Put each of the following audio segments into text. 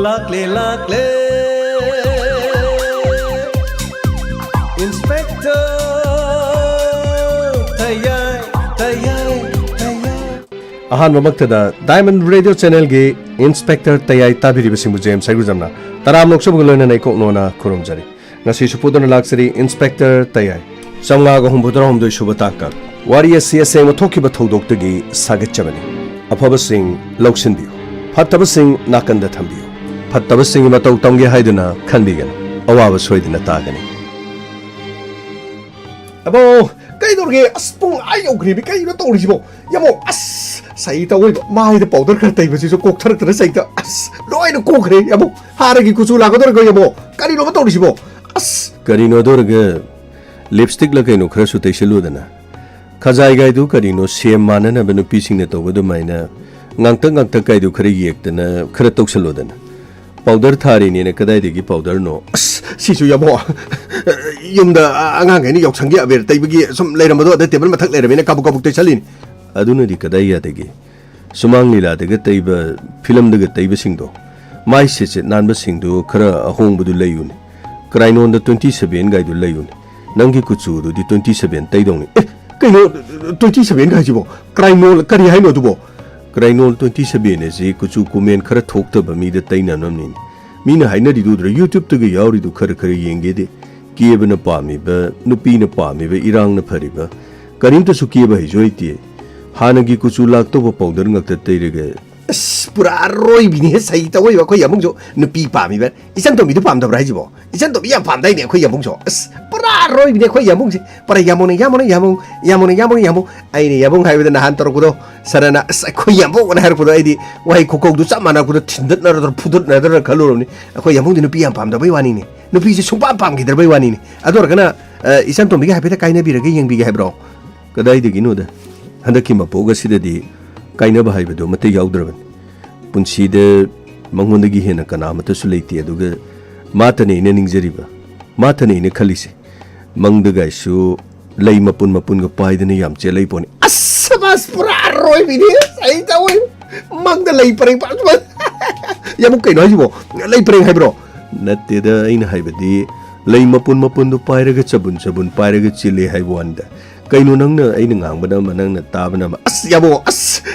Lakle Inspector Tayai Ahan Mamaktada Diamond Radio Channel Ge Inspector Tayai Tabiri Basimu James Saguzamna Taram Lokshabulana Naikoknona Kurumjari Nasi Supudana Luxury Inspector Tayai Samlaga Humbudra Humdu Shubataka Warrior CSA Toki Batodokagi Sagachabani Apaba Singh Loksinbio Fataba Singh Nakanda Tambio Fataba Singh Matau Tongi Haiduna Kandigan Awa Soidina Tagani Abo Kaidorge Aspung Ayo Gribi Kayo Toribo Yamo As Saita with my the powder Kata was a cook to the Saita As Loy the cook Yabo Haragi Kusula Yabo Karino Toribo As Karino Dorga Lipstick Lacano Crasute Shaludana Kazai Gaidu Karino Siem Manana Benu piecing it over the miner Nantang Takaidu Kariak than a Kratok Saludan Powder Tarin in a Kadagi powder no Sisu Yabo Yunda Angani Yoksanga, they begin some later Mado, the table Matak in a couple of Salin. Aduna di Kadaya degi. Sumangila de Gataba, Film de Gataba Singdo. My sister Namba Singdo, Kara a home with the Layun. Crino on the 27 guide to Layun. Nangi Kutsu, the 27, they don't. Kano 27 Gajibo, Crino Karihano Dubo. Crino 27 is a Kutsu Kumen Kara talked about me the Taina Namin. Mina Haina do the YouTube to get Yauri to Karakari Yengede. Kieva na pami ba nupi na pami ba irang na phari ba karim ta suki ba hijoiti hanagi kuchu lak to ba powder ngak ta teirege pura roi bini sai ta wei ba khoi yamung jo nupi pami ba isan to mi du pam da rai jibo isan to mi ya pam dai ne khoi yamung jo pura roi bini khoi yamung ji para yamung ai ne yamung hai ba na han tor kudo sarana khoi yamung na har kudo ai di wai kokok du chama na kudo thindat na ro phudut na da khalo ni khoi yamung di nupi ya pam da bai wani ni nupi ji sungpa pam gi dar bai wani ni ador kana isan to mi ga haipeta kaina bi ra ge yeng bi ga haibro kadai de ginu da handaki ma poga sidadi kaina ba haibedo mate yaudраban punsi de mangondagi hena kana mata suleiti aduga matane ne ningjariba matane ne khalise mangda gaisu lei mapun ga paidane yam chelai poni asbas pura roi bi ni sai ta oi mangda lei pareng pa yamu kai no jibo lei pareng haibro natte da ina haibadi lei mapun du pairaga chabun pairaga chile haibwanda kaino nangna aina ngangbana manangna tabana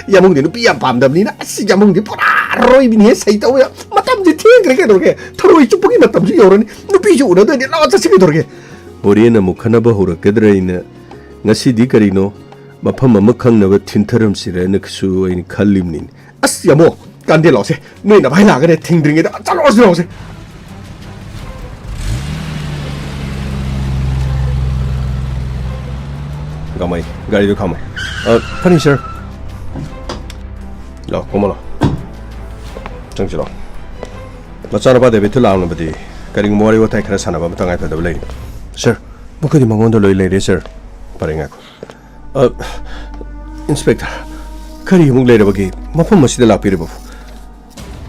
yamung de nupi yam pamdabni na yamung de pura roi bini sai taw ya matam de thengre ke dorge throi chupugi matam ji yorani nupi ju na de la cha sigi dorge horena mukhana ba hora kedraina ngasi di karino mafam ama khangna ba thintharam sire na ksu ain khallimni yamo kande lose noi na bhai la ga de thingdringe da chalo lose Gamai, gari do kama. Funny sir. Lo, como lo. Changchi lo. Lo chana ba de bitu la na badi. Kari ngori wa tai khara sana ba matangai pa da lai. Sir, buka di mangondo loi lai sir. Paringa ko. Inspector. Kari mung lai da bagi. Mafam masida la piri ba.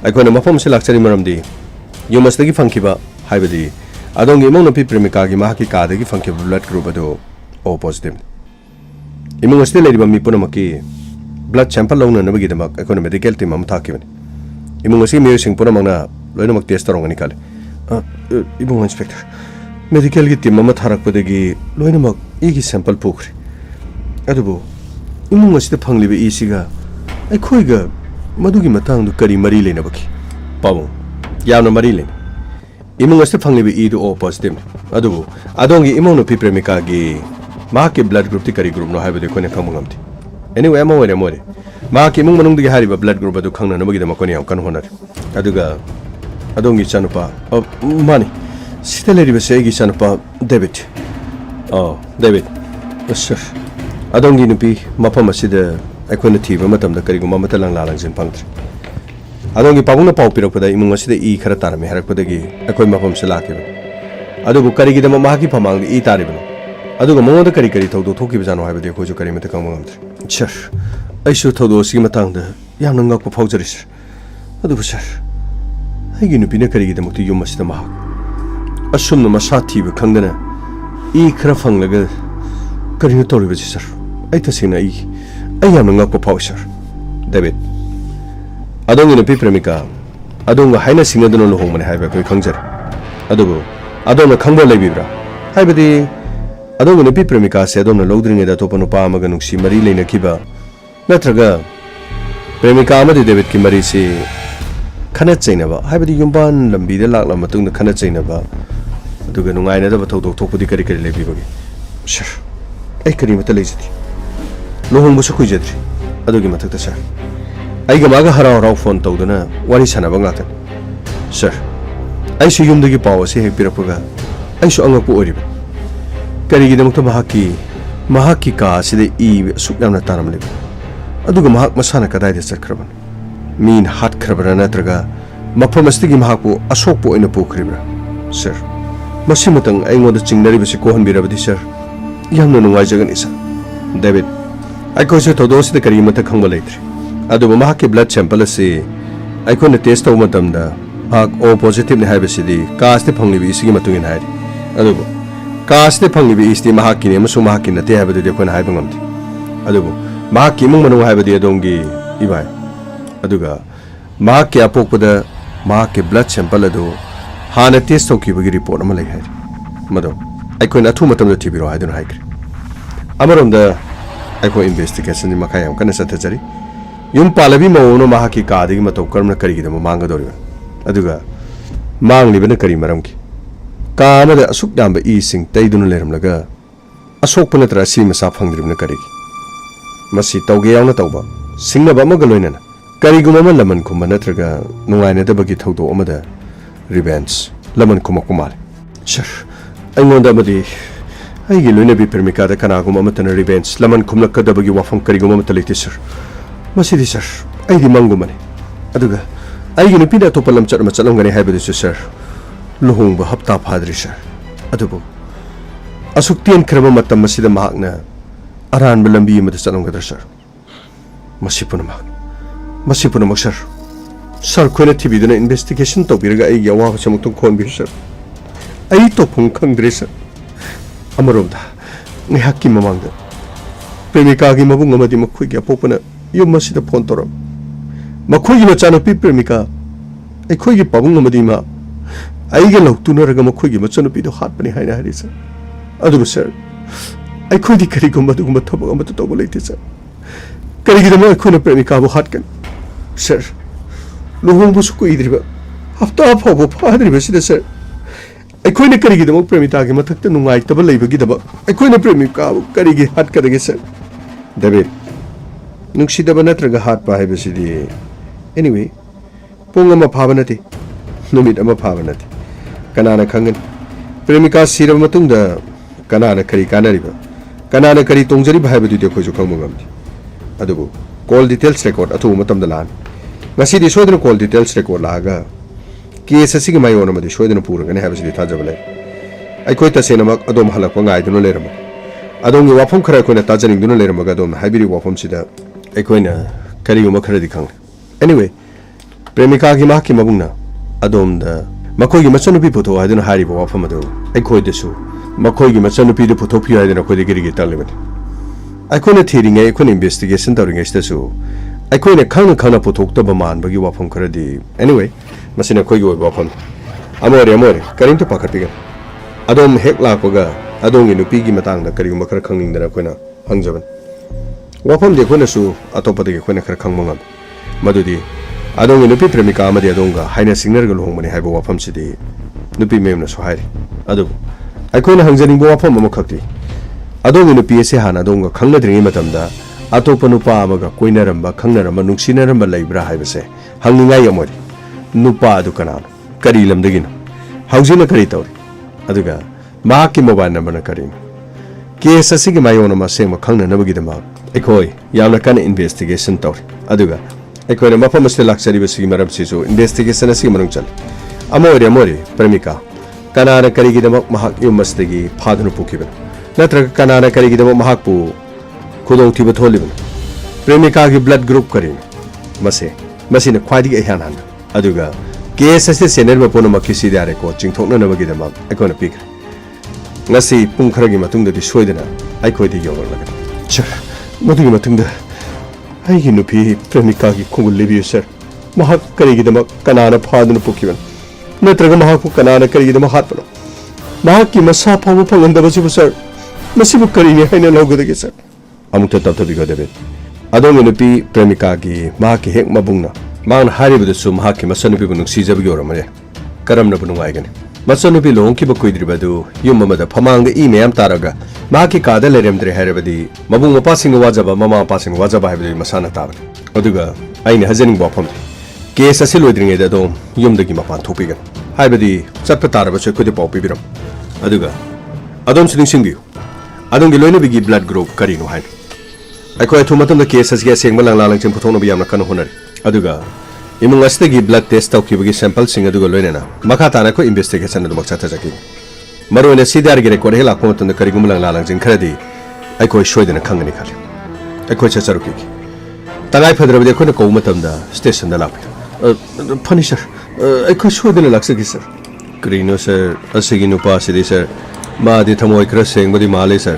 Ai ko na mafam se lakchari maram di. Yo masdagi funky ba hai badi. Adong imong na pi premika gi ma ki ka de gi funky blood group ado O positive. Imong still lady mi puna maki blood sample long na bagi demak ekon medical team am thakibani imong si mi sing puna mangna loina mak test tarong ani kale imong inspector medical gi team am tharak podegi loina mak igi sample pukri adubo imong si ta phangli be isiga ai khoiga madugi matang du kari mari leina baki pawong yamna mari leina imong si phangli be i do O positive adubo adongi imong no pi premika gi Maki blood group ti kari group no haiba de kone khamungam ti anyway amo wore more maki mung manung digi hariba blood group adu khangna namagi de makoni am kan honar aduga adongi chanupa mani siteleri be segi chanupa David David sir adongi nupi mapam asida aikona thiba matam da kari guma matalang lalang jin pangtri adongi pabuna pau pirok pada imung asida I khara tarame harak padagi akoi mapam selaki adugu kari gi de maki phamang I taribno aduga mongoda kari thodo thoki bijano haibade khoju kari mata kamgamdre sir aishu thodo sigi matangda yamna ngakpa phaujaris aduga sir haigi nupi na kari gi demukti yum asida ma asumna masati be khangdana I khara phanglaga kari no tori baji sir ai tasina I yamna ngakpa phau sir David adongi nupi premika adonga haina singaduna luhongmani haiba koi khangjar adubu adonga khangba leibibra haibadi adonga nupi premika se adonga lodringe da topa nupa amaga nungsi mari leina kiba natraga premika amadi David ki mari si khana chainaba haibadi yumban lambi de lakla matungda khana chainaba aduga nungaina da bathau thokpudi kari kari leibibagi sir ai kari mata leijati lohongbu su kuijadri adugi mathakta sir ai ga maga harau harau phone tawdana wari sanaba ngata sir ai su yumdagi paw ase hek pirapaga ai su angakpu oriba kari gi damukta mahaki ka sida I sukyamna taramle aduga mahak masana kadai de sakkraban min hat khrabra natraga maphamastigi mahakpu asokpu oina pukhribra sir masi matang aingoda chingnari basi kohan birabadi sir yamna nungai jagan isa David ai ko se todo sida kari mata khangba leitri aduba mahaki blood sample ase ai ko na test taw matamda hak O positive ne haibasi di kaste phangli bi isigi matungin hairi aduba kaste phangli bi isti mahaki ne masu mahaki na te haibadu de khona haiba ngamti aduba mahaki mung manu haibadi adongi ibai aduga mahaki apokpada mahaki blood sample adu hana test taw kibagi report ama lai hairi mado ai ko na thu matam da thibiro haidun haikri amaronda ai ko investigation ni makai am kana sathajari yum palabi mawono mahaki kaadigi matau karmna karigida manga doriba aduga manglibana kari maramki kaamada asuk damba I sing taiduna leramlaga asokpana tra si masa phangdribna karigi masi tawge yauna tawba singnaba amaga loinana kariguma ma laman khumba natraga nungaina dabagi thawdo amada revenge laman khuma kumar sir aingonda amadi aigi loina bi permika da kanaguma amatana revenge laman khumlakka dabagi wafam kariguma mataliti sir masidi sir aigi mangumani aduga aigi nupina topa lamchat ma chalamgani haibadu sir luhongba hapta phadri sir adubu asuk tien khraba matam masida mahakna aran lambi amada chalamgadra sir masipunamak sir khoina thibiduna investigation tawbiraga aigi awa chamutun khonbi sir ai topung khangdre sir amaromda ngihakki mamangda premika gi mabung amadi makhoi gi apopana yum masida phone toram makhoi gi machanupi premika aikhoi gi pabung amadi ma aige lautunaraga makhoi gi machanupi do hatpani haina hari sir adu sir aikhoi di kari gumba dugumba thabak amata toba leite sir kari gi dama aikhoi na premika bu hatkan sir lohong bu su ko idriba hafta phabu phadriba sida sir aikhoi na kari gi dama premika gi mathakta nungai taba leiba gi daba aikhoi na premika bu kari gi hat kadage sir David nungsidaba natraga hat pa haibasidi anyway pung ama phaba nati numit ama phaba nati kanana khangan premika siraba matungda kanana kari kanariba kanana kari tongjari bhaibadu de khoju khangmu ngamdi adubu call details record athu matamda lan ngasidi soidana call details record laga case asigi mayona madi soidana puraga ne haibasidi thajabale aikhoi tasenamak adom halakwa ngaiduna lerama adongi wafam khara koina tajaring duna leramaga adom haibiri wafam sida aikoina kariguma kharadi khang anyway premika gi mahki mabungna adom da makoi gi machanupi photo haiduna hariba wafam adu aikoi desu makoi gi machanupi de photo pi haiduna khoi de giri talibani aikoina thiringa aikoina investigation tawringa istasu aikoina khangna photo taba man bagi wafam kharadi anyway masina khoi gi wafam amore karim to pakatiga adom hek lakpaga adongi nupi gi matangda kariguma khara khangningdana koina hangjaban wafam de koina su atopade gi koina khara khangmangam madudi adongi nupi premika amadi adonga haina signal ga lohongmani haiba wafam sidi nupi memna su hairi adu aikoina hangjaning bo wafam amakhakti adongi nupi ase hana adonga khangnadringi matamda atopa nupa amaga koina ramba khangnaramba nungsinaramba leibra haibase hangningai amori nupa adu kanano kari lamdagino haujina kari tawri aduga mahaki mobile number na karing case asigi mayona ma sengma khangna nabagi dama aikoi yamna kana investigation tawri aduga aikoi na mafam asle laksari basi maram sisu investigation asigi manung chal amori premika kanana karigi dama mahak yumastagi phadunu pukiban natraga kanana karigi dama mahak pu khudong thiba tholiban premika gi blood group karing masina khwadi ai han aduga case asle sener ma pona makisi dare ko chingthokna nabagi dama aikoi na pikre ngasi pung kharagi matungda di soidana aikoi di yawalaga sir madugi matungda aigi nupi premika gi khungul lebi sir mahak karigidama kanana phaduna pukhiban natraga mahakpu kanana karigidama hatpano mahakki masa phawu phangandabasibu sir masibu karini haina lawgadagi sir amukta taptabigadabe adongi nupi premika gi mahakki hek mabungna mang haribudasu mahakki masanupi bu nuksijabigi oramare karamna bu nungaigani masanupi longki ba kuidribadu yum mamada phamanga I meyam taraga mahakki kada leremdre harabadi mabung mapasing wajaba mama pasing wajaba haibadi masana tabani aduga aini hajaning bafam case asi loidringe da do yumdagi mapan thopigan haibadi chatpa taraba se khudi pau pibiram aduga adom sining singbiu adongi loina bigi blood group karino hain aikoi thumatam da case asi sengma langla langchim phothona biyamna kan honari aduga imung astagi blood test tawkibagi sample sing aduga loinena makha tana ko investigation adu makcha thajaki marone sidar gi record hela ko tanda karigum langla langjing kharadi aikoi shoidena khangani khali aikoi chacharuki tagai phadrabade ko na ko matamda station da lapi funny sir aikoi shoidena laksagi sir krino sir asigi nupa sidi sir ma di thamoi kra sengbadi male sir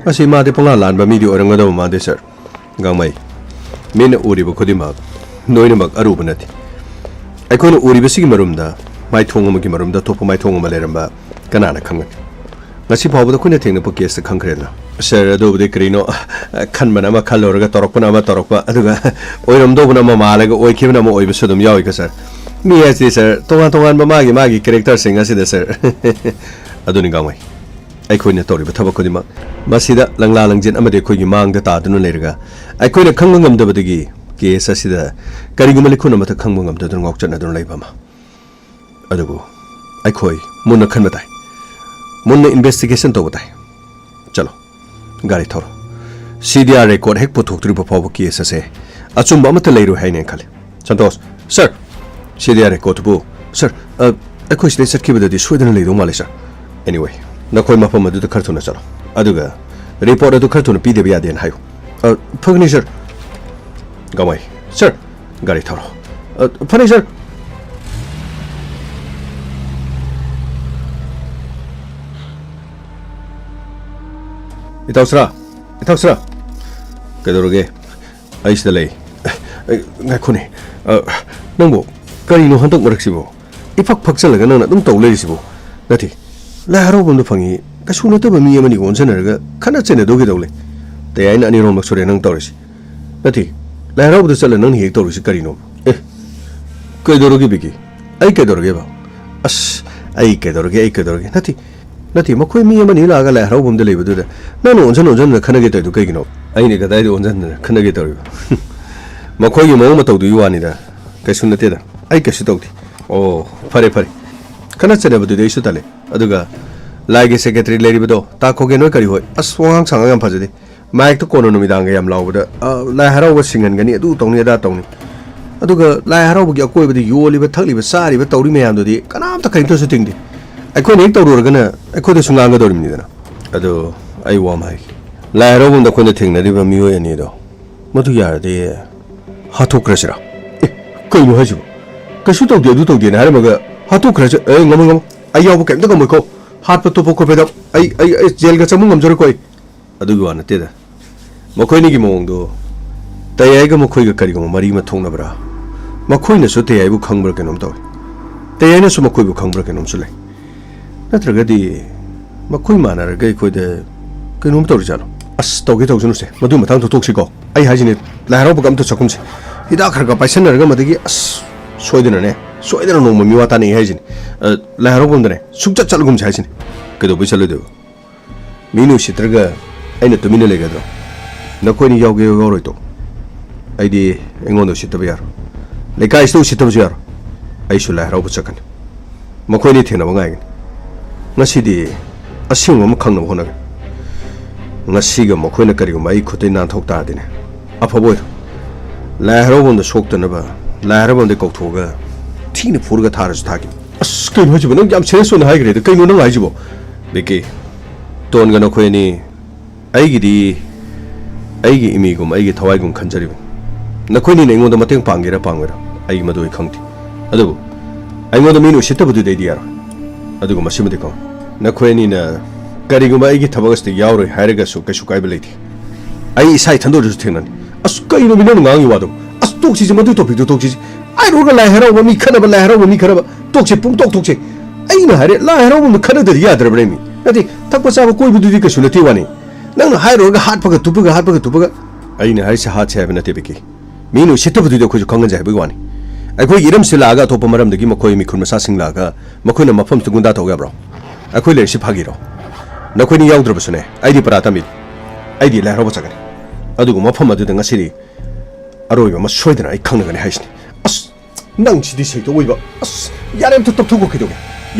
asi ma de ponga lan ba mi di oranga da ma de sir gamai min uri bu khodi ma noina mak aru banati aikona uri basi marumda mai thong ma gi marumda top mai thong ma leramba kanana khangan ngasi phawda khuna thengna po case khangkhrena sir ado de krino khan bana ma khalorga torokpana ma torokpa aduga oiram do bana ma malaga oi khibna ma oi besodum yawi ka sir mi asi sir tongan ma gi character sing asi de sir aduni gamai aikhoina tori ba thabak kodima masida langla langjin amade khogi mangda ta dunu lerga aikhoina khangba ngamdabadagi case asida kariguma likhuna mata khangba ngamdadun ngokchana dun leibama adugo aikhoi munna khanba tai munna investigation to batai chalo gari thoro CDR record hek puthok ba phaw case ase achumba amata leiru haine khale santos sir CDR record bu sir aikhoi sile satkibadadi soidana leidu male sir anyway nakoi mafam adu kharthuna chalo aduga report adu kharthuna pideba yaden hayo phagni sir gamai sir gari thoro phani sir itausra kedoroge aisdalei ngakone nangbo kari no hantok maraksibo ifak phakchalaga nana dum tawleisibo nati la haro bundu phangi kasuna to bami amani gonsanarga khana chene dogi dawle tayai na ani rom sore nang tawrisi nati la haro bundu chala nang hek tawrisi karino kedoroge bigi ai kedoroge ba as ai kedoroge nati makoi mi amani la ga la haro bundu lebedu da nanu onjan khana ge taydu kaigino ai ne ga dai onjan khana ge tawri makoi gi mo ma tawdu yuani da kasuna te da ai kasu tawdi oh pare kana chene badu de isu tale aduga laigi secretary leribado ta khoge noi kari hoi aswang sanga yam phajade maik to kono numidang yam lawbada la haraw singan gani adu tawni da tawni aduga la haraw gi akoi badi yoli ba thakli ba sari ba tawri me yam do di kanam ta kain to su tingdi aikoi ne tawru gana aikoi de sunga ga dorim ni dana adu ai wa mai la haraw bunda ko ne thingna ri ba mi hoi ani do madu yar de ha to krasira kai no haju kasu to de du to de na maga ha to krasa ngam ai yaw kem ta ko mo ko hat pa to ko peda ai jail ga chamung ngamjor koi adu gi wana te da makoi ni gi mong do tayai ga makoi ga kari ga mari ma thong na bra makoi na so tayai bu khangbra kenom taw tayai na so makoi bu khangbra kenom sule natra ga di makoi mana ra ga koi de kenom taw jalo as taw gi taw junu se madu ma thang to tok si ko ai ha ji ne la haro bu gam to chakum se hida khar ga paisen ra ga ma de gi as soidena no mi wata ni hajin la haro bum dane sukcha chalgum jaisin kedo bi chalo de minu sitraga aina to minu lega do nakoi ni yauge yoroi to aidi engondo sitabe yar le kai sto sitabe yar ai su la haro bu chakan makoi ni thena bangai ngasi di asing mo khang no hona ngasi ga makoi na kari ga mai khotai nan thok ta dine aphabo la haro bum da sok na ba la haro bum de kok thoga tina purga tharas thagi as kai hoji bana yam cheso na haigre de kai no nang aijibo beke ton ga no khoi ni aigi imi gum aigi thawai gum khanjari na khoi ni nengo da mateng pangira aigi madoi khangti adu ai mo da minu sitta budu de diar adu ma simde ko na khoi ni na kari gum aigi thabagas te yauroi hairaga su kai beleti ai sai thando ju thenan as kai no minu ngangi wado as tokchi madu topic to tokchi ai ro ga lai haro ba mi khana ba lai haro ba mi khana ba tok che pung tok che ai na hare lai haro ba khana da ya dar bre mi nati tak pa sa ba koi bu du di ka sula ti wani nang na hai ro ga hat pa ga tu ga ai na hai sa hat che ba na te biki mi nu shit bu du ko khang ja ba wani ai koi iram sila ga to pa maram da gi ma koi mi khun ma sa sing la ga ma khoi na ma pham tu gun da to ga bro ai koi le shi pha gi ro na koi ni yaw dra ba sune ai di para ta mi ai di lai haro ba cha ga ni adu ma pham adu da nga siri aroi ba ma soi da ai khang na ga ni hai sni as nang chi di sei to oi ba as yare am to top ko ke do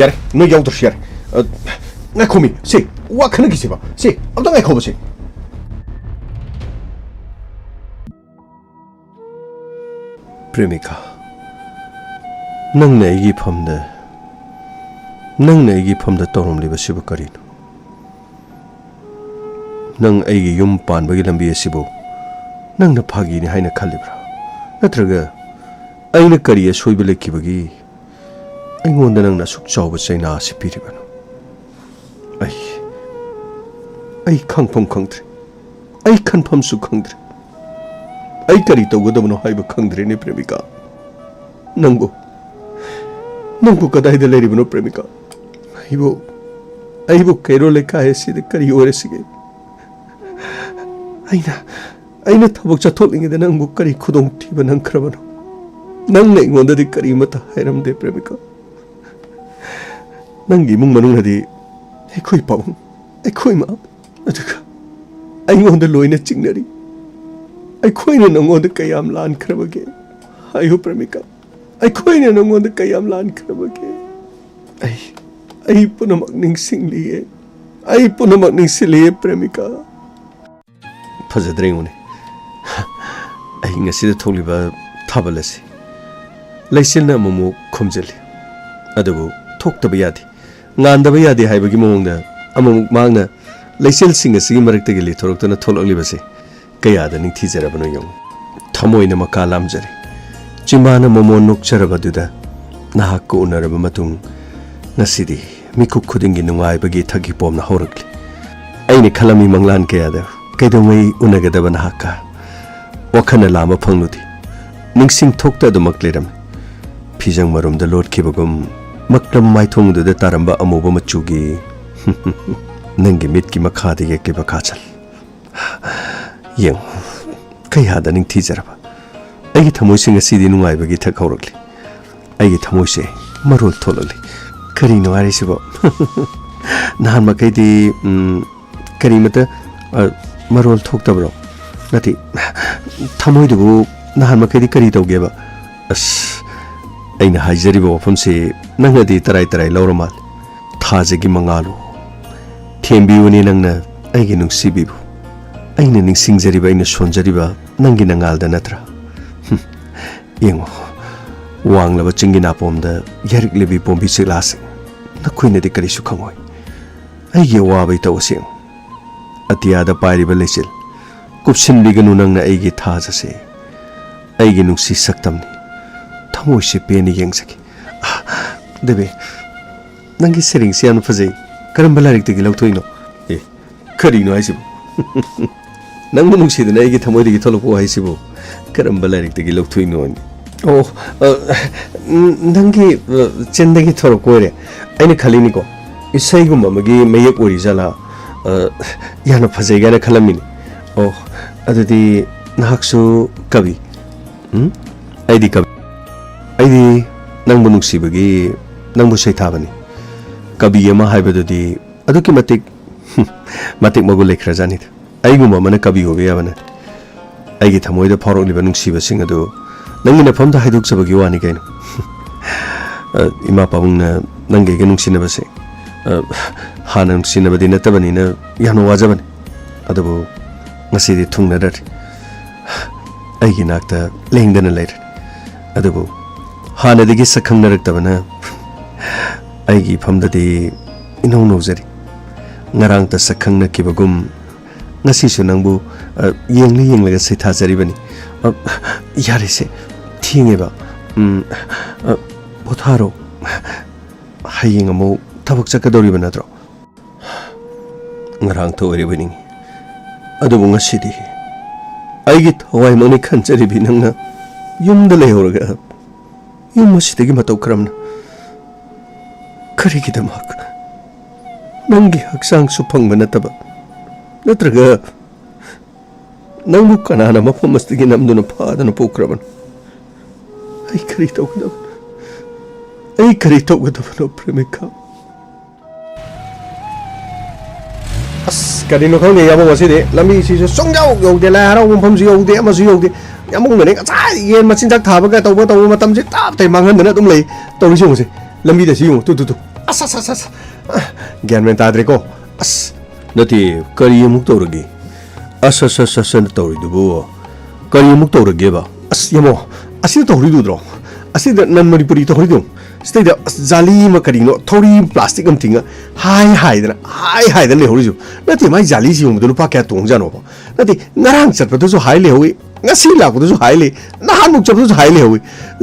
yare no yaw dra shi yare ngai khomi si wa khana gi se ba si am da ngai kho ba si Premika nang na igi phamda torom liba sibu karino nang aigi yum pan bagi lambi asibu nang na phagi ni haina khalibra natraga aina kari asoi bele kibagi aingonda nang na suk chawba chaina sipiribano ai khangpham khangdre ai khanpham su khangdre ai kari tawgadabno haiba khangdre ni Premika nangbu kadai da leribno Premika aibu kairo le ka hesi de kari ore sige aina thabok chatholinge de nangbu kari khudong thiba nang khrabano nang nei ngonda di kari mata hairam de Premika nangi mung manung hadi ekhoi pawung ekhoi ma aduka ai ngonda loina chingnari ai na nangod kayam lan khrabage ayo Premika ai na nangod kayam lan khrabage ai punamak ning singliye ai punamak ning siliye Premika phajadreng une ai ngasi de tholiba thabalasi leisilna momo khomjali adubu thokta yadi ngandaba yadi haibagi mongda amamuk mangna leisil sing asigi marakta gili thoroktana tholakli base kayada ning thijarabano yong thamoina maka lamjari chimbana momo nokcharabaduda nahak ko unaraba matung nasidi mikuk khudingi nungai bagi thagi pomna horakli aini khalami manglan kayada kaidongai unagadaba nahaka wakhana lama phangludi ningsing thokta dumak leram phijang marumda lot khibagum makram maithongduda taramba amoba machugi nangi mitki makhadi yekki bakachal yang kayada ning thijaraba ai thamoi sing asidi nungai bagi thakhaurakli ai thamoi se marol tholali kari no ari sibo nahan makai di kari mata marol thoktabro nati thamoi dubu nahan makai di kari tawgeba as aina haijariba wafam se nangadi tarai lauramal thajagi mangalo thembi woni nangna aigi nungsibibu aina ningsingjariba aina sonjariba nangi nangalda natra yengo wanglaba chingi napomda yarik lebi pombi siglas nakhoina de kari su khangoi aigi wabai tawseng atiyada pairiba lesil kupsin liganu nangna aigi thajase aigi nungsi saktamni thamoi se peni yengsaki debe nangi sering sian fazai karamba larik tegi lautoino kari no aisibu nangmu nungsidana aigi thamoi degi tholoko aisibu karamba larik tegi lautoino oh nangi chendagi tholoko re aina khalini ko isai gumba magi mayek ori jala yana fazai gana khalamini oh adudi nahaksu kabi aidi kabi aidi nangbu nungsibagi nangbu saithabani kabi yama haibadudi aduki matik magu lekhrajani aiguma mana kabi hobe yabana aigi thamoida phorokliba nungsiba sing adu nangi na famda haiduk sabagi wani kaino ima pabungna nangi ge nungsina base hana nungsina badi natabani na yano wajabani adabu ngasidi thungnarar aigi nakta lengdana lair adabu hana digi sakhangnaraktabana aigi famdadi inau nozari ngarang ta sakhangna kibagum ngasi su nangbu yenglaga saithajari bani yare se thingeba potharo hayeng amo thabak chakadori banadro ngarang to ori bani adubu ngasidi aigi thawai mani khanchari binangna yumda lehorga ꯌꯨꯝ ꯑꯁꯤꯗꯒꯤ ꯃꯇꯧ ꯀꯔꯝꯅ ꯀꯔꯤꯒꯤꯗꯃꯛ ꯅꯪꯒꯤ ꯍꯛꯆꯥꯡꯁꯨ ꯐꯪꯕ ꯅꯠꯇꯕ ꯅꯠꯇ꯭ꯔꯒ ꯅꯪꯕꯨ ꯀꯅꯥꯅ ꯃꯐꯝ ꯑꯁꯤꯗꯒꯤ ꯅꯝꯗꯨꯅ ꯐꯥꯗꯅ ꯄꯣꯛꯈ꯭ꯔꯕꯅꯣ ꯑꯩ ꯀꯔꯤ ꯇꯧꯒꯗꯕꯅꯣ ꯄ꯭ꯔꯦꯃꯤꯀꯥ ꯑꯁ ꯀꯔꯤꯅꯣ ꯈꯪꯗꯦ ꯌꯥꯃꯣ ꯉꯁꯤꯗꯤ ꯂꯝꯕꯤꯁꯤꯁꯨ ꯁꯨꯡꯌꯧ ꯌꯧꯗꯦ ꯂꯥꯏ ꯍꯔꯥꯎꯕ ꯃꯐꯝꯁꯨ ꯌꯧꯗꯦ ꯑꯃꯁꯨ ꯌꯧꯗꯦ ꯌꯥꯃꯣꯡꯅꯅꯦ ꯉꯁꯥꯏ ꯌꯦꯟ ꯃꯆꯤꯟꯖꯥꯛ ꯊꯥꯕꯒ ꯇꯧꯕ ꯃꯇꯝꯁꯦ ꯇꯥꯞꯇꯩ ꯃꯥꯡꯍꯟꯗꯅ ꯑꯗꯨꯝ ꯂꯩ ꯇꯧꯔꯤꯁꯤ ꯌꯦꯡꯉꯨꯁꯦ ꯂꯝꯕꯤꯗ ꯁꯤ ꯌꯦꯡꯉꯨ ꯇꯨ ꯑꯁ ꯒ꯭ꯌꯥꯟ ꯃꯦꯟ ꯇꯥꯗ꯭ꯔꯦꯀꯣ ꯑꯁ ꯅꯠꯇꯦ ꯀꯔꯤ ꯑꯃꯨꯛ ꯇꯧꯔꯒꯦ ꯑꯁ ꯇꯧꯔꯤꯗꯨꯕꯨ ꯀꯔꯤ ꯑꯃꯨꯛ ꯇꯧꯔꯒꯦꯕ ꯑꯁ ꯌꯥꯃꯣ ꯑꯁꯤꯗ ꯇꯧꯔꯤꯗꯨꯗ꯭ꯔꯣ ꯑꯁꯤꯗ ꯅꯟ ꯃꯅꯤꯄꯨꯔꯤ ꯇꯧꯔꯤꯗꯨ ꯁꯤꯗꯩꯗ ꯖꯥꯂꯤ ꯑꯃ ꯀꯔꯤꯅꯣ ꯊꯧꯔꯤ ꯄ꯭ꯂꯥꯁꯇꯤꯛ ꯑꯃ ꯇꯤꯡꯉ 하이하이ꯗꯅ leꯍꯧꯔꯤꯁꯨ ꯅꯠꯇꯦ ꯃꯥꯏ ꯖꯥꯂꯤꯁꯤ ꯌꯣꯡꯕꯗ ꯂꯨꯄꯥ ꯀꯌꯥ ꯇꯣꯡꯖꯥꯅꯣꯕ ꯅꯠꯇꯦ ꯉꯔꯥꯡ ꯆꯠꯄꯗꯁꯨ ꯍꯥꯏ ꯂꯩꯍꯧꯏ ꯉꯁꯤ ꯂꯥꯛꯄꯗꯁꯨ ꯍꯥꯏ ꯂꯩ ꯅꯍꯥꯟꯃꯨꯛ ꯆꯠꯄꯗꯁꯨ ꯍꯥꯏ ꯂꯩꯍꯧꯏ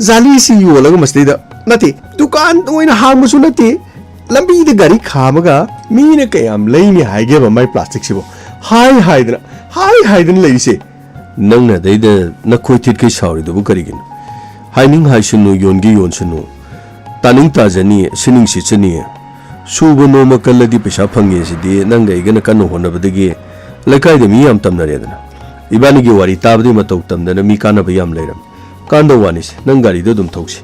ꯖꯥꯂꯤꯁꯤ ꯌꯣꯜꯂꯒ ꯃꯁꯤꯗꯩꯗ ꯅꯠꯇꯦ ꯗꯨꯀꯥꯟ ꯑꯣꯏꯅ ꯍꯥꯡꯕꯁꯨ ꯅꯠꯇꯦ ꯂꯝꯕꯤꯗ ꯒꯥꯔꯤ ꯈꯥꯝꯃꯒ ꯃꯤꯅ ꯀꯌꯥꯝ ꯂꯩꯅꯤ ꯍꯥꯏꯒꯦꯕ ꯃꯥꯏ ꯄ꯭ꯂꯥꯁꯇꯤꯛꯁꯤꯕꯨ 하이하이ꯗꯅ ꯂꯩꯔꯤꯁꯦ ꯅꯪꯅ ꯑꯗꯩꯗ ꯅꯈꯣꯏ ꯊꯤꯠꯀꯩ ꯁꯥꯎꯔꯤꯗꯨꯕꯨ ꯀꯔꯤꯒꯤꯅꯣ 하이닝 하이ꯁꯅꯨ ꯌꯣꯟꯒꯤ ꯌꯣꯟꯁꯅꯨ तानिंग ताजनी सिनिंग सिचनी सूब नोम कल्लदी पैसा फंगे सिदी नंग इगन कन्नो होनबदगी लेकायद मी याम तमनरेदना इबानी की वारी ताबदी मतौ तमदना मी कानब याम लेरम कांदो वानिस नंग गाड़ी दो दुम थौसी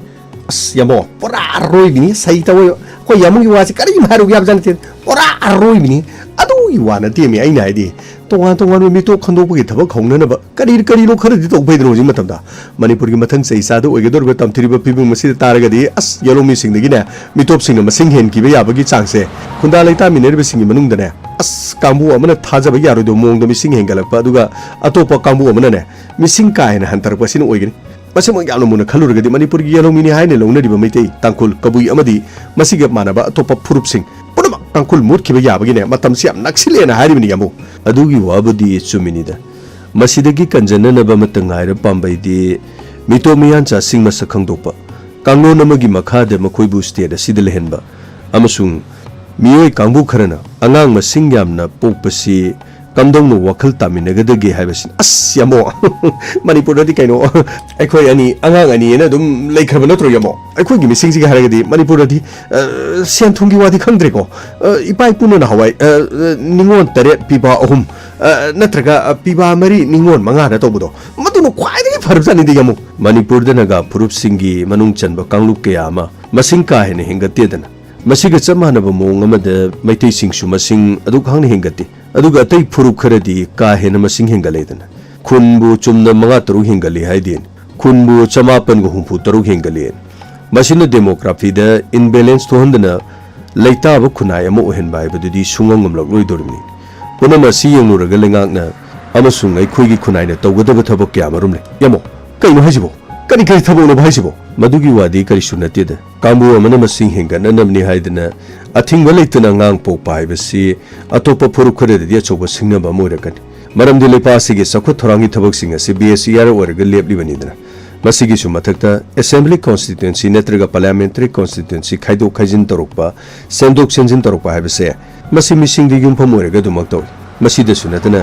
अस यामो पुरा रोइबिनी सही तव को यामुगी वासी करी मारू याब जानते पुरा रोइबिनी अदु युवाना तेमी आइना आइदी तोंगान मितो खंदोपगी थबक हौननब करीनो खरदि तौफैद्रो होजिंग मतमदा मणिपुर की मथंग सैसादो ओइगदोरबा तमथिरिबा पिबिंग मसिद तारगदी अस यलोमी सिंगदगिने मितोप सिंग मसिंग हेन किबे याबगी चांगसे खुंदा लैता मिनेरबे सिंग मनुंगदने अस कांबु अमना थाजबा यारोदो मोंगदो मिसिंग हेंगलकपा दुगा अतोपा कांबु अमनाने मिसिंग कायना हंतरपसिन ओइगनि मसिम यानो मुना खलुरगदी मणिपुर की यलोमीनि हायने लौनरिबा मैतै तांकुल कबुई अमदी मसिगे मानबा अतोपा फुरुप सिंग तांकुल मुटखिबा याबगिने मतमसि याम नक्सिलेना हारिबिनि यामु अदुगी वाबदी चुमिनिदा मसिदगी कंजननबा मतंगाइर पांबैदी मितो मियानचा सिंग मसक खंगदोपा कांगनो नमगी मखादे मखोइबु स्टेट असिद लेहनबा अमसुंग मियोय कांबु खरना अंगांग मसिंग यामना पोकपसि कमदोंनो वखल तामिनगदगे हाइबसिन अस यामो मणिपुरदि कैनो अखोय अनि अंगांग अनि एना दुम लेखरब नत्रो यामो अखोय गी मिसिंग सिगा हारगदि मणिपुरदि सेंथुंगी वादि खंद्रेको इपाई पुनो ना हवाई निंगोन तरे पिबा अहुम नत्रगा पिबा मरी निंगोन मंगा ना तोबदो मदुनो ख्वाइदि फरबजानिदि यामो मणिपुरदनगा फुरुप सिंगी मनुंग चनबा कांगलुप कयामा मसिंग का हेने हेंगतेदना मसिगा चमानबा मोंग अमदा मैतै सिंगसु मसिंग अदु खांगने हेंगते अदुगा अतै फुरुप खरदि का हेन मसिंग हेंगलेदना खुनबु चुमना मंगा तरु हेंगले हाइदेन खुनबु चमापन गु हुंफु तरु हेंगलेन मसिन डेमोग्राफीदा इनबैलेंस तोहंदना लैताब खुनाय अम ओहेनबा हाइबदुदि सुंगंगमलक लोइदोरमिनि पुनम सि यंगुरगा लेंगाकना अमसुंग अखोइगी खुनायना तौगदब थबक क्यामरुमले यमो कैनो हाइजिबो करी थबोनो भाइसिबो मदुगी वादी करिसु नतेदा कांबु अमना मसिंग हेंगननबनि हाइदना अथिंग लैतना ngang पोकपा हाइबसि अतोपा फुरुप खरदि अचौबा सिंगनबा मोरकनि मरमदि लेपासिगे सखुत थोरांगी थबकसिंग असि बीएसईआर ओरगा लेपलिबनिदना मसिगिसु मथक्ता assembly constituency नत्रगा parliamentary constituency खाइदोक खाइजिन तरोकपा सेंदोक Syngene तरोकपा हाइबसे मसि मिसिंगदि युमफम ओरगा दुमक तौ मसिदसु नतना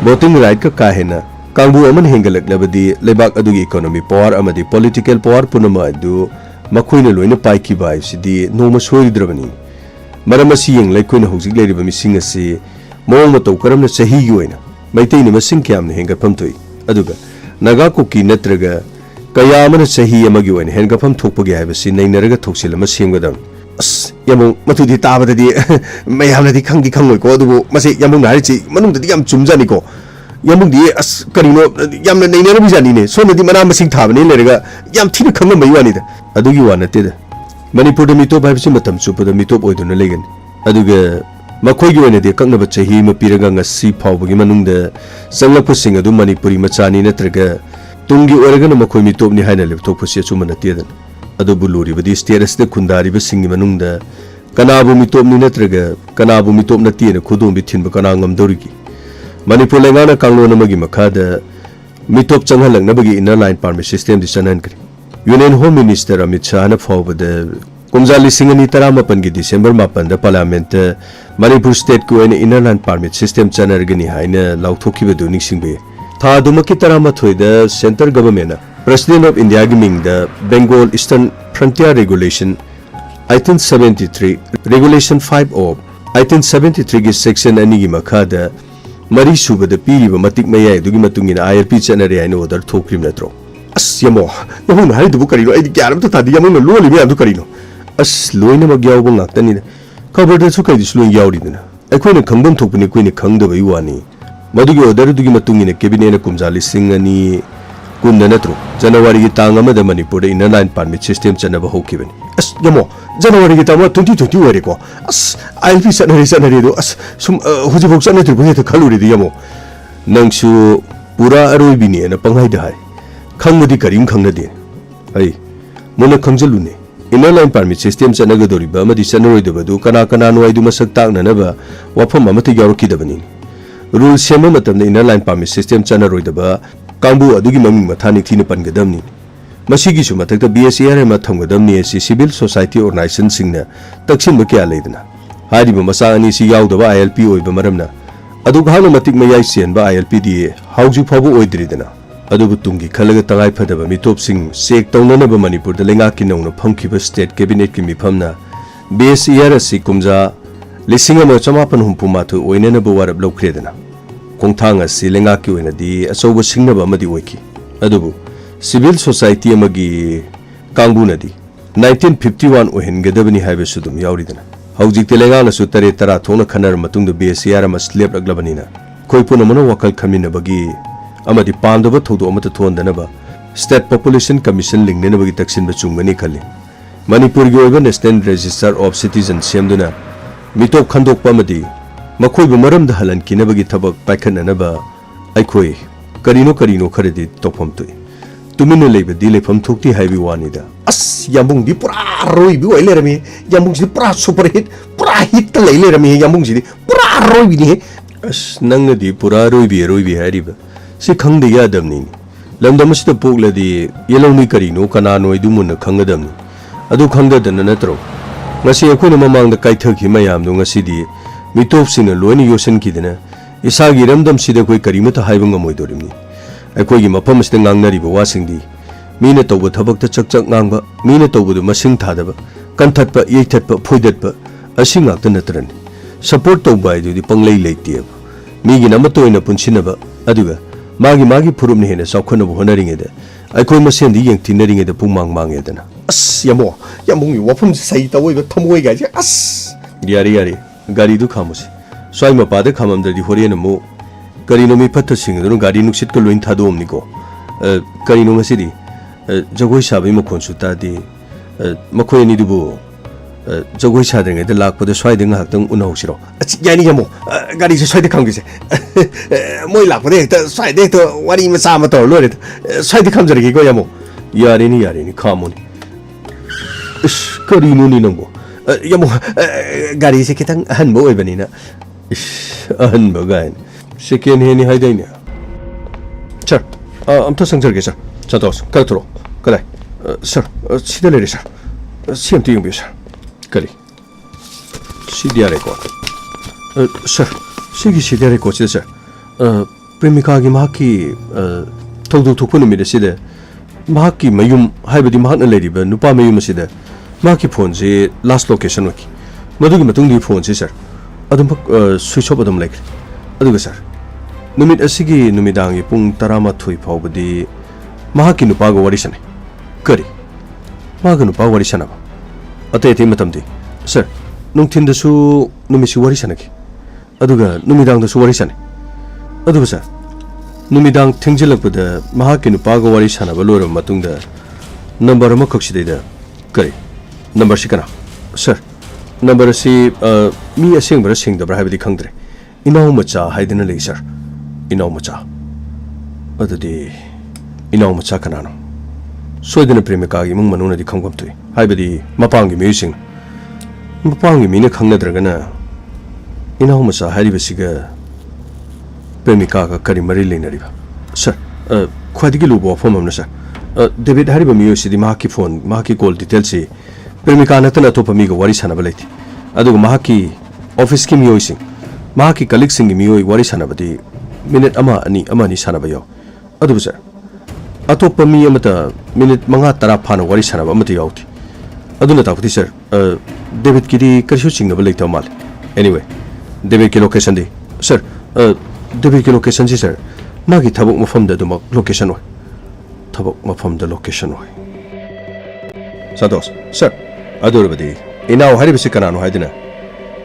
वोटिंग राइट का काहेना कांगबु अमन हेंगलकलबदि लेबाक अदुगी इकोनॉमी पावर अमदि पॉलिटिकल पावर पुनमा अदु मखोइना लोइना पाइखिबा हाइबसिदि नोमा सोइद्रबनि मरम असि यंग लैखोइना हौजिक लेरिबा मिसिंग असि मोंग मतौ करमना चहीगी ओइना मैतैनि मसिंग क्यामना हेंगफम थोइ अदुगा नागा कुकी नत्रगा कया अमना चही अमगी ओइना हेंगफम थोकपगे हाइबसि नैनरगा थोकसिलमा सेमगदम अस यमु मथुदि ताबददि मयामनदि खंगि खंगोइको अदुबो मसे यमु नारिचि मनुंगदि याम चुमजानिको यमुदी अस करिनो यामना नैनर बिजानीने सोनदि मना मसिंग थाबने लेरगा याम थिन खंग मयुवानिदा अदुगी वानतेदा मणिपुर मितोप हाइबसि मतम चुपदा मितोप ओइदुना लेगन अदुगा मखोइगी ओइनदि कक्नबा चही म पिरगा ngasi फावबगी मनुंगदा संगलपसिंग अदु मणिपुरी मचानी नत्रगा तुंगी ओरगन मखोइ मितोपनि हाइना लेपथोपसि चुमनतेदन अदुबु लोरिबदि स्टेटसदे खुंदारिबा सिंगी मनुंगदा कनाबु मितोपनि नत्रगा कनाबु मितोप नतियना खुदोंबि थिनबा कना ngमदोरिगी मणिपुर लेंगाना कांगलोन अमगी मखादा मितोप चंगहलंगनबगी इनर लाइन परमिट सिस्टम दि चननकरि union home minister Amit Shah न फावबदा कुमजाली सिंगनी 18 की डिसेंबर 8 पार्लियामेंट मणिपुर स्टेट को इनर लाइन परमिट सिस्टम चनरगनी हाइना लाउथोखिबदु निसिंबे था दुमकी 18 central government President of India giving the Bengal Eastern Frontier Regulation 1873 Regulation 5 of 1873 की सेक्शन अनि की मखादा मरी सुबद पीरिब मतिक मयाय दुगी मतुंगिना ILP चनरे आइन ऑर्डर थोक्रिम नत्रो अस यमो यमो हारि दुबु करिनो एदि ग्यारम त तादि यमो लोलि मे अदु करिनो अस लोइना म ग्यावबो ngakतनि खबर दसु कइदि स्लोइ यावरिदना अखोइना खंगबम थोकपनि कोइना खंगदबइ वानी मदुगी ऑर्डर दुगी मतुंगिना कैबिनेट कुमजाली सिंह अनि कुन नत्रो जनवरी की तांग अमदा Manipur inner line permit system चनब होखिबनि अस यमो जनवरी की तांग 2020 वरेको अस ILP चनरे दो अस सुम हुजिबोक चनत्रि बुहेत खलुरिदि यमो नंगसु पूरा अरोइबिनि न पंगाइ दहाय खंगदि करिम खंगदि अई मुन खंजलुने इनर लाइन परमिट सिस्टम चनगदोरिबा अमदि चनरोइदबदु कना कना नोइदु मसक ताकननबा वाफम अमति यावरकिदबनि रूल सेम मतमने इनर लाइन परमिट सिस्टम चनरोइदबा कांबू अदुगी ममिंग मथानि थीन पनगदमनि मसीगिसु मथक्ता BSER मा थमगदमनि एसि सिविल सोसाइटी ऑर्गेनाइजेशन सिंगना तक्सिन बकिया लेदना हारिबो मसा अनि सि यावदबा ILP ओइबा मरमना अदुगानो मतिक मयाइ सेनबा ILP दि हाउजु फाबो ओइद्रिदना अदुबु तुंगी खलगा तंगाइ फदबा मितोप सिंग चेक तौननबा मणिपुर द लेंगा कि नौना फंखिबा स्टेट कैबिनेट की मिफमना BSER असि कुमजा लिसिंग अमा चमापन हुंपुमाथु ओइननबो वारब लौख्रेदना कोंथांग असि लेंगा की ओइनदि अचौबा सिंगनबा अमदि ओइखि अदुबु सिविल सोसाइटी अमगी कांगबुनदि 1951 ओहिनगदबनि हाइबसु दुम यावरिदना हौजिक तेलेंगानासु तरे तरा थोना खनर मतुंग BSER अमा स्लेप रगलबनिना खोइपुन मनो वकल खमिनबगी अमदि पांदबा थौदो अमत थोंदनबा स्टेट पॉपुलेशन कमीशन लिंगनेनबगी तक्सिनबा चुंगमनि खल्ली मणिपुर गी ओइबा नेशनल रजिस्टर ऑफ सिटीजन सेमदुना मितोप खंदोकपा अमदि मखोइबु मरमदा हलन किनबगी थबक पाइखननबा अइखोइ करिनो खरदि तोफम तुइ तुमिन लेबदि लेफम थोक्ति हाइबि वानिदा अस यामुंग दि पुरा रोइबि ओइ लेरमी यामुंग जि पुरा सुपर हिट पुरा हिट त लेरमी यामुंग जि पुरा रोइबि नि अस नंगदि पुरा रोइबि हारिबा सि खंगदि यादमनि लमदमसित पोगलदि येलौनि करिनो कनानो इदुमुन खंगदमनि अदु खंगदन नत्रो ngasi akhoi na mamang da kaithaki mayam no ngasi di mitop sina loini yosan kidena isagi ramdam sida koi karimata haibang amoi dorimni akhoi gi mafam sida ngangnari ba wasing di mina tawba thabak ta chakchak ngangba mina tawbu du masing thadaba kanthatpa yeithatpa phoidatpa asinga ta natran support tawba ai di panglei leiti mi gi namatoina punsinaba aduga magi phurumni hena saukhona bu honaring eda akhoi masen di yeng tinaring eda pungmang mang edana अस यमोंगी वफम सही तवोइबा थमोइ गाजे अस यारी गाड़ी दु खामुसे स्वाइ मपादे खाममदि होरेन मो करिनो मी फत्त सिंगदनु गाड़ी नुक्सित को lion थादोमनिको करिनो ngसिदि जगोइ साबै मखोन सुतादि मखोइ निदुबो जगोइ साद्रेंगे लाखपद स्वाइदे ngahaktang उनहौसिरो यानी यमो गाड़ी से स्वाइदे खामगिसे मोइ लाखपदे हेक्ता स्वाइदे हेक्ता वारी मचा म तोर लोरे स्वाइदे खामजरगे को यमो यारेनी खामोनी इस करिनो नि नंगो यमो गाड़ी से कितंग अहनबो ओइबनिना इस अहनबो गाइन सेकेंड हैंड हाइदैने सर अमथा संजरगे सर चतोस कलथरो कलाय सर सिदा लेरे सर सिएमटी युंबि सर कली सिदिया रेकॉर्ड सर सिगी सिदिया रेकॉर्ड सर प्रेमिका की माकी थौदु थोपु निमिदे सिदे माकी मयुम हाइबदि माहना लेरिबा नुपा मयुम सिदे माकी फोन से लास्ट लोकेशन होकी मदुगी मतुंगी फोन से सर अदम स्विच ऑफ अदम लेख्रे अदुगा सर नुमित असिगी नुमिदांगी पुंग 13 फाउबदि माकी नुपागा वारी सने करी मागा नुपा वारी सनाबा अतै थे मतमदि सर नुंथिंदसु नुमिसि वारी सनकी अदुगा नुमिदांगदसु वारी सने अदुगा सर नुमिदांग थेंजिलकपदा माकी नुपागा वारी सनाबा लोरम मतुंगदा नंबर अमा खक्सिदैदा करी नंबर सिकना सर नंबर से मी असेंबर सिंगदब्रा हाइबदि खंगद्रे इनाउ मचा हाइदना ले सर इनाउ मचा अदुदि इनाउ मचा कनानो सोइदना प्रेमिका गी मंग मनुनदि खंगम तुइ हाइबदि मपांगी म्यूसिंग मपांगी मीना खंगनद्रगना इनाउ मचा हाइबसिगा प्रेमिका का करी मरि लेनरिबा सर ख्वादिगी लुबो फममना सर डेविड हारिबा म्यूसिदि माकी फोन माकी कॉल डिटेल्स से प्रेमिका नतना अतोप मीगा वारी सानबा लेथि अदुगा माकी ऑफिस की मियोइसिंग माकी कलीग्स सिंग मियोइ वारी सानबदि मिनिट अमा अनि सानबा यो अदुबा sir atop mi amata minute manga tara phana wari sanaba amati yauti aduna taputi sir David kidi karshu singna ba leita mal anyway David ki location di sir David ki location ji sir magi thabuk mafam da duma location wa thabuk mafam da location wa Santos sir adurabadi inaw haribisi kanano haidina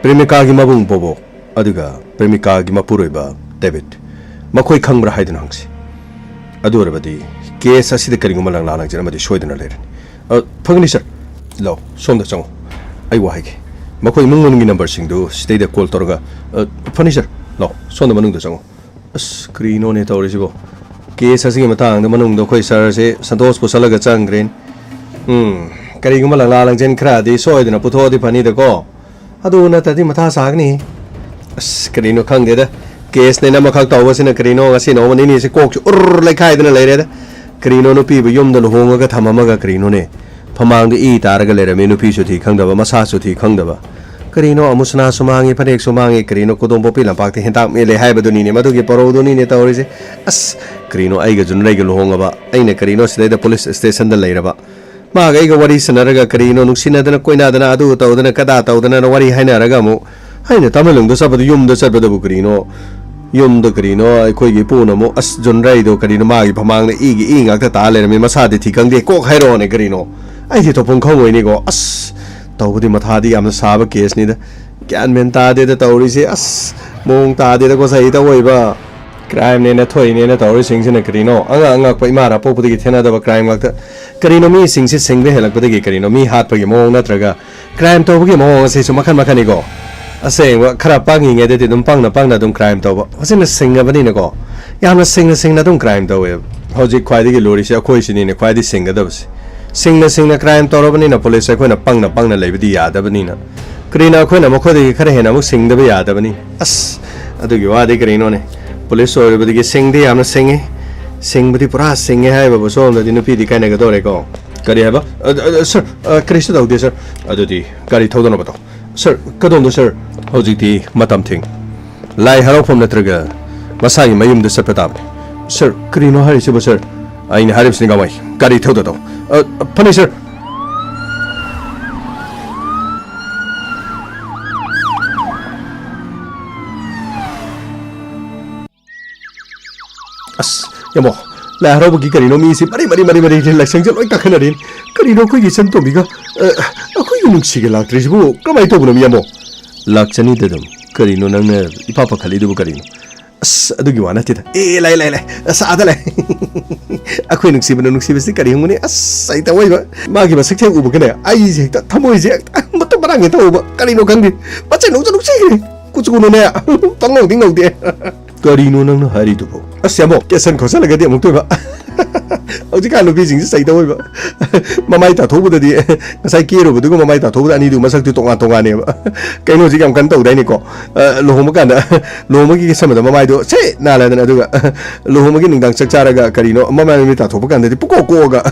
premika gi mabung bobo aduga premika gi mapuroiba David makoi khangbra haidina hangsi adurabadi case asida karinguma lang lalang jana madi soidana leran phagni sir lo somda chango ai wa haige makoi mungungi number sing do stay da call torga phani sir lo somda manung da chango as krino ne tawrisibo case asigi matang da manung do khoi sir se Santos ko salaga changren karinguma lang lalang jen khra di soidana putho di phani da ko aduna tadi matha sagni as krino khangde da case ne namakak tawasina krino ngasi no mani ni se kok ur laikai dana leire da krino no pi bu yum da honga ga thamama ga krino ne phamang de I tar ga lere menu pi su thi khangda ba masa su thi khangda ba krino amusna sumangi panek sumangi krino ko dom bo pi lampak te hentak me le hai ba duni ne madu ge paro duni ne tawri se as krino ai ga jun lai ga honga ba ai ne krino se da police station da leira ba ma ga ga wari sanara ga krino nuksina dana koina dana adu tawdana kada tawdana wari haina raga mu haina tamalung da sabadu yum da sabadu bu krino yum da krino akhoi gi puna mo as jonrai do krino ma gi phamang ne I gi I ngak ta ta le me masa de thi kang de kok hairo ne krino ai thi to pung khong oi ni go as tawdi matha di am sa ba case ni da kyan men ta de da tawri se as mong ta de da ko sai ta oi ba crime ne na thoi ne na tawri sing se ne krino anga anga pai mara po pudi gi thena da ba crime ngak ta krino mi sing se sing de helak pa de gi krino mi hat pa gi mong na traga crime to gi mong se su makhan makhan ni go aseng wa khara pangi nge de dum pang na dum crime to ba hosin sing ba ni ne ko yamna sing na dum crime to we hoji khwai de gi lori se khoi sini ne khwai di sing ga da basi sing na crime to ro ba ni na police khoi na pang na lei bi ya da ba ni na krina khoi na mo khoi de khara he na mo sing da ba ya da ba ni as adu gi wa de krino ne police oi ba de gi sing de yamna sing ba di pura sing hai ba so na di no pi di kai na ga do re ko kari hai ba sir kristo da de sir adu di kari thau da no ba to sir kadon do sir hojiti matam thing lai haro phom natraga masai mayum de sapata sir krino hari se sir ain harib singa mai kari thodo do phani sir as yamo lai haro bu ki krino mi si mari election je loi ka khana rin krino ko gi san to biga akoi yu nuk sige lak tris bu kamai to bu mi yamo lakchani de dum karino nang na ipapa khali du karino as adu gi wana tida lai sa da lai akhoi nuksi basi kari hungune as sai ta wai ba ma gi basak the u bu kane ai je ta thamoi je mato barang ge ta u ba karino kang di pachai no nuksi ge kuchu no ne tangong ding de karino nang na hari du bo as yamo kesan khosa laga de muk to ba Oji kan lupi jing sai ta wai ba mamai ta thobu da di sai ki ro bu du mamai ta thobu ani du masak tu tonga ne ba kai no ji kam kan to dai ni ko lo hom kan da lo mo gi sama da mamai do se na la da du ga lo hom gi ning dang chak chara ga kari no mamai mi ta thobu kan da di puko ko ga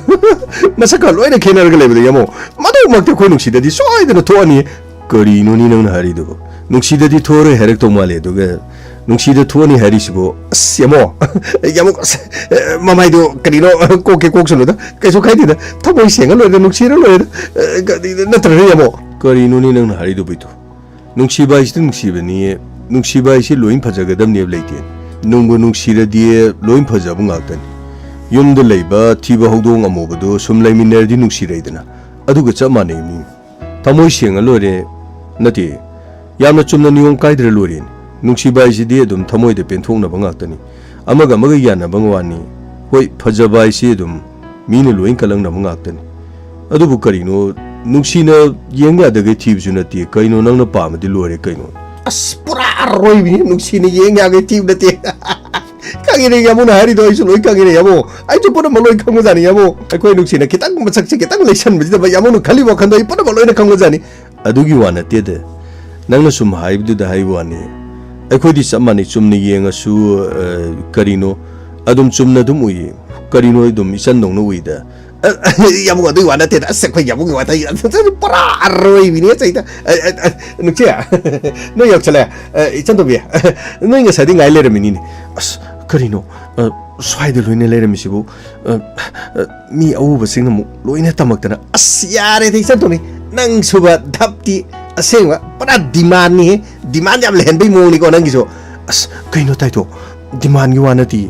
masak ka loi na khenar ga le bu yamo madu mak te ko nuk si da di soi da no to ani kari no ni nang hari du nuk si da di thore herek to ma le du ga nungshida thuani harisibo asyamo yamo mamaido karino koke koksuno da kaiso khaidi da thaboi senga loida nungshira loida natra yamo karino ni nang harido bitu nungshiba is nungshiba ni nungshiba is loin phajagadam ne leite nungbu nungshira die loin phajabu ngaktan yumda leiba thiba hodong amobodo sum laiminner di nungshireidana aduga chamane ni thamoi senga loire nati yamna chumna niyom kaidre lorin nungsiba isi di adum thamoi de penthong na bangaktani amaga yana bangwani hoi phajaba isi adum mine loin kalang na bangaktani adubu karino nungsina yenga daga thibjuna ti kaino nangna pamadi lore kaino as pura arroi bi nungsina yenga ga thibna ti kangire yamo na hari do isu loi kangire yamo ai ju pura maloi kangmo jani yamo akoi nuksina kitang masak che kitang lesan bi da yamo nu khali wa khandoi pura maloi na kangmo jani adugi wana te de nangna sum haibdu da haiwani akhoi di samani chumni yenga su karino adum chumna dum ui karino dum isan dong no ui da yamu adu wana te da sekoi yamu wa ta para arroi bi ne chaita nukche no yak chala isan to bi no inga sadi ngai le re mini as karino स्वाइद लोइने लेरमिसिबु मी अउबसिंग मु लोइने तमक्तना अस यारे दै सन्तोनि नंग सुबा धप्ति असेंवा परा demand नि demand याम लेहनबै मोंनि को नंगिसो अस कइनो ताइतो demand gi wanati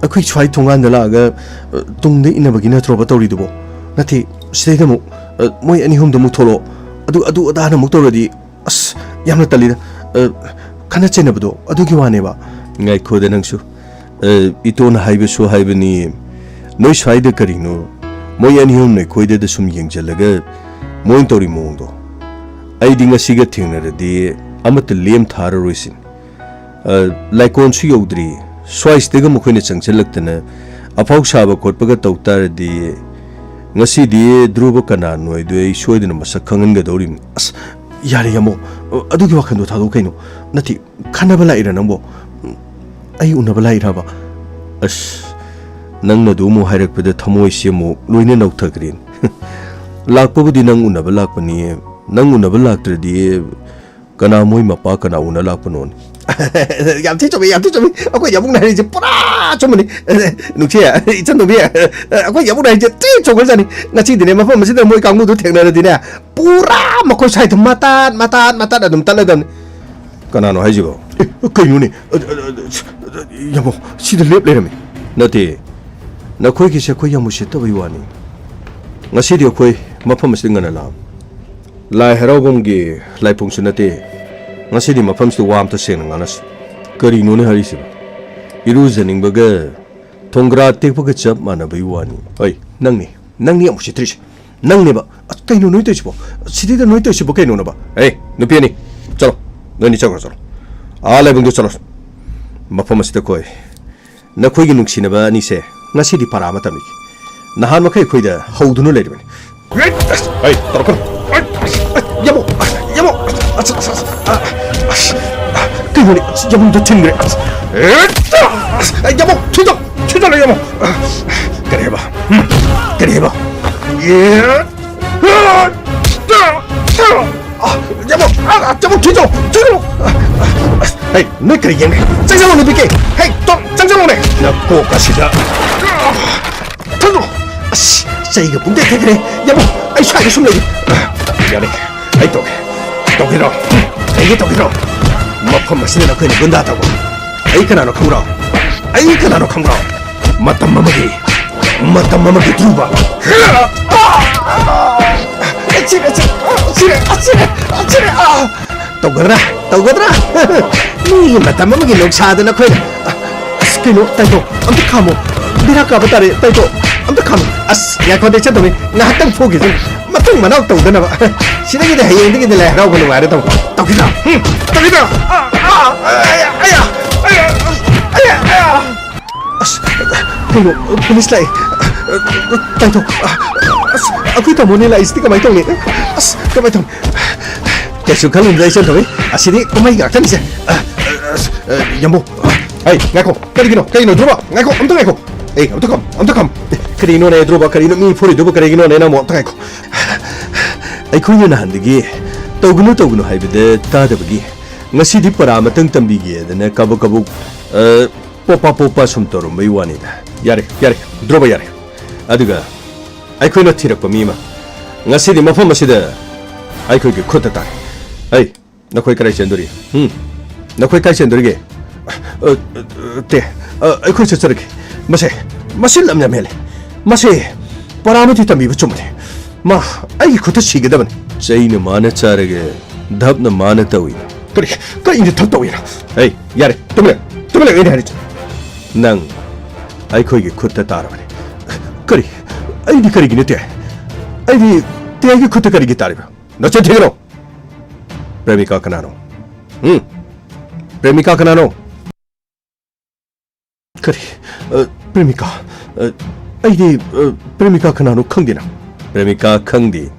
अखै स्वाइ थोंगान दलागा तुंगदे इनबगि नथ्रोबा तौरिदुबो नथि सिदैदा मु मोय अनि हुम दमु थोलो अदु अदाना मु तौरदि अस यामना तलिदा खना चेनबदो अदुगि वानेबा ngai khode nangsu itona haibsu haibani noi swaida karino moi ani hum nei khoide da sum yengjalaga moin tori mongdo ai dinga siga thingnaradi amat lem thararoisin laikon su yodri swais tega mukhoine changchalaktana afau saba khotpaga tawtaradi ngasi di druba kana noi doi soidina masak khangan ga dorim as yare yamo adugi wakhando thado kaino nati khanaba la ira nambo ai unaba la ira ba as nangna dumu hairakpada thamoi semu loina nauthagrin lakpabudi nang unaba lakpani nang unaba laktradi kana moi mapa kana una lakpanon yam thi chobi akoi yamung nai je pura chomani nukche ichan no bia akoi yamung nai je ti chogol jani ngachi dine mafam masida moi kangmu du thengna ra dine pura makoi sai thum mata adum taladam kana no haijibo kainu ni yamo sida lep lerami nati nakoi ki se koi yamu se tabai wani ngasi di koi mafam masida ngana la lai harobom gi lai pungsu nati ngasi di mafam stu wam ta seng nganas kari no ne harisi iru zaning baga thongra tekpaga chap mana bai wani oi nangni amu se trish nangni ba kainu noi te chibo sidi da noi te chibo kainu na ba ei nupi ani chalo nani chalo ala bungdu chalo mafam stu koi na khoi gi nuksina ba ni se ngasi di para mata mi nahan makai khoi da haudunu le bani ei tarokon yamo 그분이 여봉도 튕그래 여봉 투정 여봉 그래 해봐 여봉 투정 에이 너 그래 얘네 짱짱롱네 비게 헤이 또 짱짱롱네 나 꼬까시다 투정 아씨 자 이거 문제 되네 여봉 아이 샤이 숨내기 미안해 아이 또 기로 이게 또 기로 mafam masina koi gunda ta go ai kana no khamra matam mamagi truba achire togadra ni matam mamagi lok sadana koi skino taito amta khamo bira ka batare taito amta khamo as ya ko de chadome na hatang phogi matang manau tawdana ba sidagi de hayeng de la haraw banu ware taw tawkida Tunggu, polis lai. Taito, aku itu mau nilai isti kamai tong ni. Kamai tong. Kesukaan lu dari sana tu, asini kamai gak kan sih? Jambu, hey, ngako, kali gino, drop, ngako, am tu ngako. Am tu kam. Kali ino ne drop, kali ino mi puri drop, kali ino ne na mo tu ngako. Aku ni nahan degi, tauguno hai bede, tada begi. Ngasi di para matang tambigi, dene kabu popa sum torum bai wani da. Yare, drop yare. Aduga, aku ino tirak pamima. Ngasi di mafam masih da. Aku ke kota tar. Hey, nak kau ikan cenduri. Nak kau ikan cenduri ke? Teh, aku cenduri ke? Masih lamnya mele. Masih para mati tambi bacum deh. Mah, aku kota sih kita bani. Saya ini mana cara ke? Dap na mana tahu ini. Kau ini tahu ini. Hey, yare, tumle ini hari. Nang, aku ke kota tar bani. Kari, ini kari gini teh. Ini teh aku kota kari gitar bani. Nacet hero. Premika kanano. Premika kanano. Kari, premika. Ini premika kanano kangdina. Premika kangdi.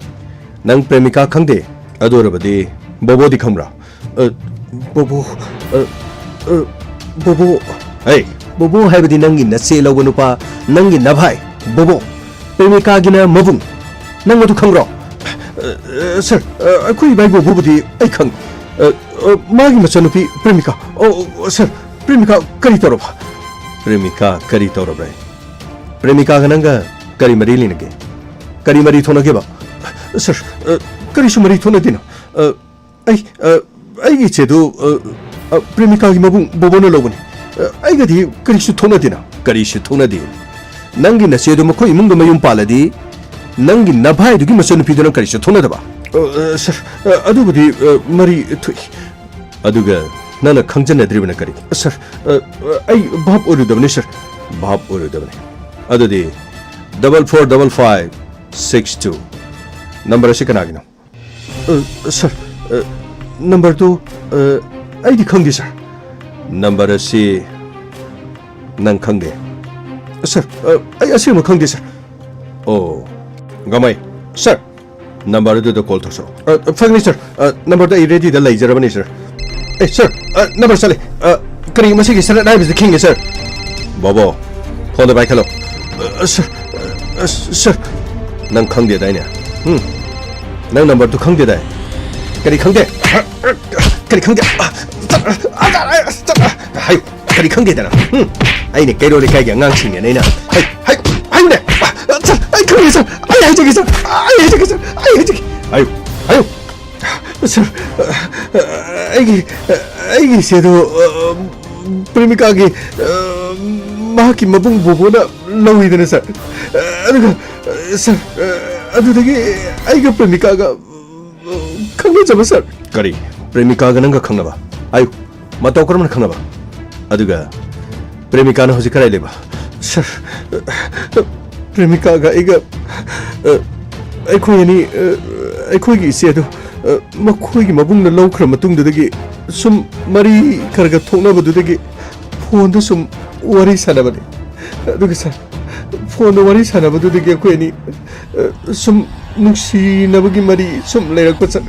Nang premika kangdi. Adora badi. Bobo di kamra. Bobo. Hey, Bobo hai badi nangi nasi lawan upa nangi nabhai. Bobo. Premika gina mabung. Nang matu kamra. Sir, aku ibai bobo budi aikang. Magi macam nupi premika. Oh, sir, premika kari toroba. Premika kari torobre. Premika gananga kari marili nage. Kari mari thona ke ba. Sir, kari su mari thona dina. Ai che do Premika ki mabung bobono lobone. Ai ga di kari su thona dina. Kari su thona di. Nangi na se do mako imung mayum paladi. Nangi na bhai du ki mason pidona kari su thona da ba. Sir, adu budi mari thui. Aduga nana khangjan adribana kari. Sir, ai bhab oru dabne sir. Bhab oru dabne. Adu di 445562 number se kana gina. Sir, number 2 ai di khangdi sir. Number se nang khangde. Sir, ai ase ma khangde sir. Oh, gamai. Sir, number 2 da call thosro. Fagni sir, number 2 ready da lai jarabani sir. Hey sir, number sale. Kari masi ki sir, I is the king sir. Bobo, phone da bai khalo. Sir, sir, nang khangde dai ne. Nang number 2 khangde dai. Kari khangde. Kari khangde. Hai, kari khangde da na. Ai ne kairo le kai ga ngang ching ne na. Hai ne. Ai khangde sir. Ai jagi sir. Ai jagi sir. Ai jagi. Ai. Sir, I said, Premikagi, Maki Mabung Bobona, low than a sir. Sir, I got Premikaga. Kangaja, sir. Kari, Premikaga Nanga Kangaba. I, Matokram Kanaba. Aduga, Premikana Hosika Leba. Sir, Premikaga, I couldn't see it. Makoigi mabung na lokra matung dudagi sum mari karga thona badudagi phone do sum wari sana bade aduga sir phone do wari sana badudagi ko ni sum nungsi nabagi mari sum lerak pa sir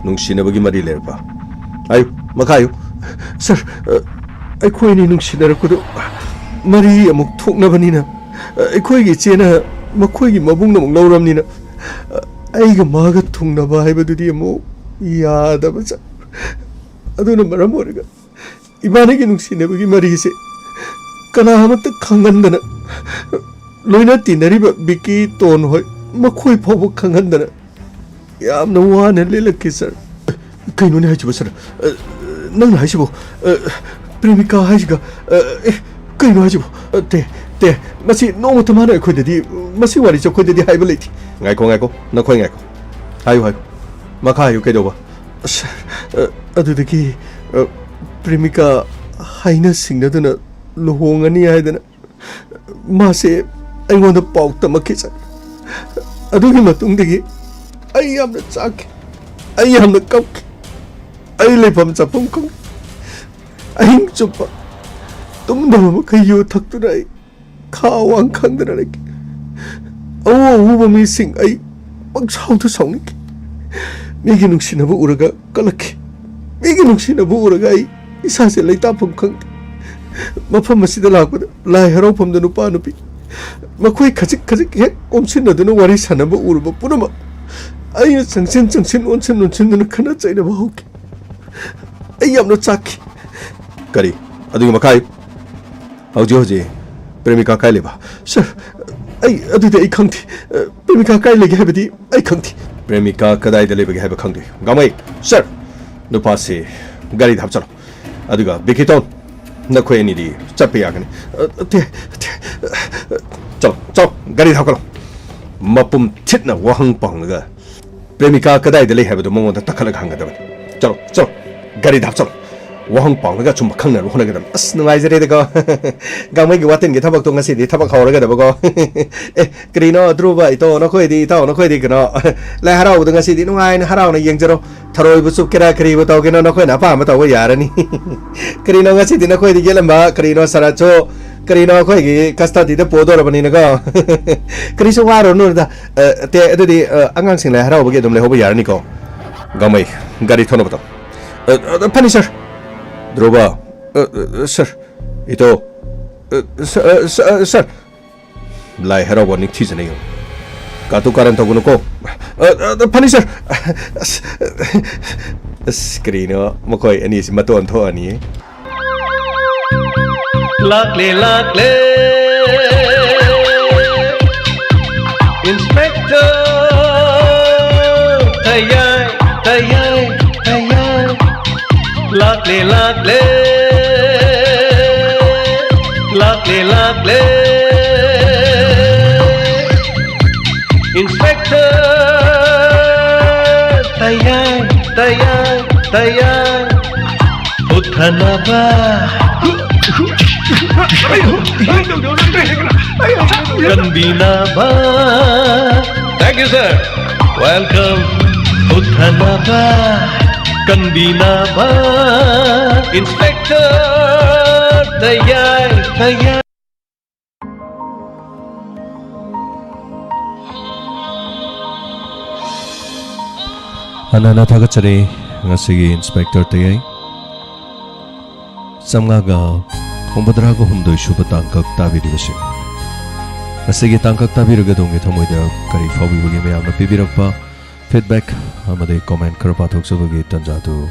nungsi nabagi mari lerak pa ayo makayo sir ai ko ni nungsi lerak ko mari amuk thokna banina ai ko gi chena makoigi mabung na mung lauram ni na aiga maga thungna ba haibadudi mo yada ba aduna maram origa ibane gi nuksine bagi mari se kana hamat khangandana loina tinari ba biki ton hoy makhoi phobo khangandana yamna wana lelaki sir kaino ne hajiba sir nang na hajibo premika hajiga kaino hajibo te masi no tamana ko dedi masi wari jo ko dedi haibaliti ngai ko na khoi ngai ko hayu makayu ke doba adudaki premika haina singna dana lohongani haidana mase aingonda pau tamaki sa adugi matungdagi ai amna chak ai amna kap ai lepham chapum kong ai chupa tumdama kayu thaktura ai khawang khangdana like 우범이 생 아이 막 사우도 성니 미기 눅시나부 우르가 깔라키 미기 눅시나부 우르가 이 사세 레이타 펑캉 마팜 마시다 라고 라이 헤로 펌도 누파 누피 마코이 카직 해 꼼신나드는 와리 사나부 우르바 뿌르마 아이 정신 온천 눈 카나 짜이나 바오키 아이 암노 짜키 가리 아두기 마카이 아우지 프레미카 카일레바 서 ai adude ai khangti premika kai lege habdi ai khangti premika kadai de lege hab khangti gamai sir no passe gari dhap chalo aduga bikiton na khoi ni di chape ya gani te chalo gari dhap kalo mapum thitna wahang pang ga premika kadai de lege habdo mongo da takhala khanga da chalo gari dhap chalo wahang pang ga chum khangna ro honaga as ngai jare de go gamai gi waten gi thabak to ngasi di thabak hawra ga da go krino druba ito no khoi di ta no khoi di kno la harau da ngasi di ngai na harau na yeng jaro tharoi bu sup kera kri bu to kno no khoi na pa ma to ya ra ni krino ngasi di na khoi di gela ma krino sara cho krino khoi gi kasta di de podo ra bani na go kriso wa ro no da te de di angang sing la harau bu ge dum le ho bu ya ra ni ko gamai gari thono ba to pani sir Droba, sir, ito, sir, lai harawa ni tiza na yun. Kato karan tago ko. Pani sir, screen makoy ani si matuan to ani. Lakle lakle Inspector Tayai Tayai Tayai Lakle lakle Lakle lakle Inspector Tayai Tayai Tayai Uthanaba Kanbinaba. Thank you, sir. Welcome. Uthanaba. Kanbinaba. Inspector Tayai Tayai. Hanana thagatsari ngasigi Inspector Tayai samgaga Hombadrago Humdo Shuba Tankak Tavi Division. A Sigi Tankak Tabiraga Dongi Tomoida, Kari Fabi William Pibirakpa, feedback, Amade comment Karapatok Subagi Tanjatu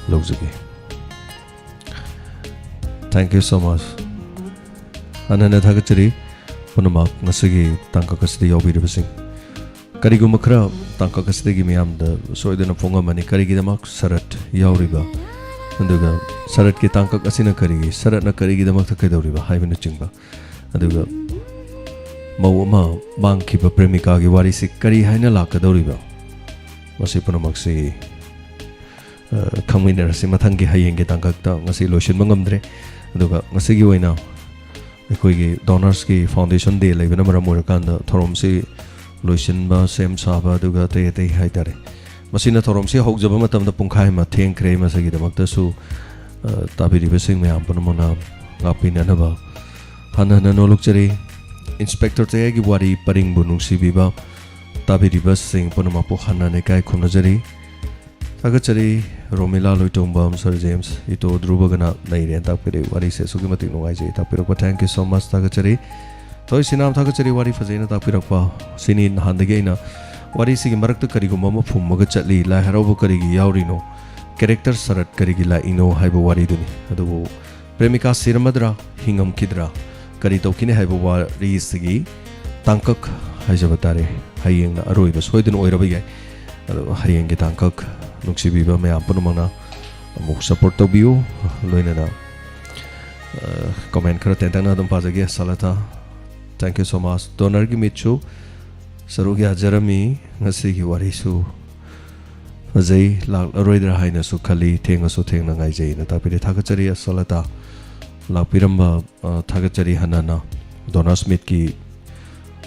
Lozagi. Thank you so much. Anana Tagachari, Punamak, Nasigi, Tankakasti Obi Division. Karigumakra, Tankakasti Miam, the Soidan of Pongamani, Karigidamak, Sarat, Yauriba. Aduga sarat ki tangkak asina karigi sarat na karigi damak ta kaidoriba haibina chingba aduga mau ma bangki ba premika gi wari si kari haina la kadoriba masi punamak si khamwiner si mathangi hayeng gi tangkak ta ngasi lotion mangamdre aduga ngasi gi oina ekoi gi donors ki foundation day leibina maram orakanda thorom si lotion ba sem saba aduga te haitare Masina thorom si hokjaba matam da pungkhai ma theng kre ma sagi damak ta su tabiri besing me ampon mona ngapina na ba hanana no lukchari Inspector Tayai gi wari paring bunung si biba tabiri besing ponama po hanane kai khunajari thagachari Romila loitombam Sir James ito drubagana naire ta pire wari se sugi mati ngai je ta pire thank you so much thagachari toy sinam thagachari wari fajaina ta pire pa sinin handage na Wari sigi marakta karigo mama phummaga chatli la harauba karigi yaurino character sarat karigi la ino haiba wari duni adubu premika siramadra hingam kidra kari tokine haiba wari sigi tangkak haijabatare hayeng na aroi ba soidun oiraba yai adu hayeng gi tangkak nuksibi ba me ampanumana amuk support tobiu loina na comment kara tentana dum pazage salata thank you so much donor gi michu Sarugia Jeremy, Nasiki Warisu, Zay, Roidra Highness, Kali, Tengasu Teng Nangai, Natapi Takachari, Solata, La Piramba, Takachari Hanana, Donna Smith ki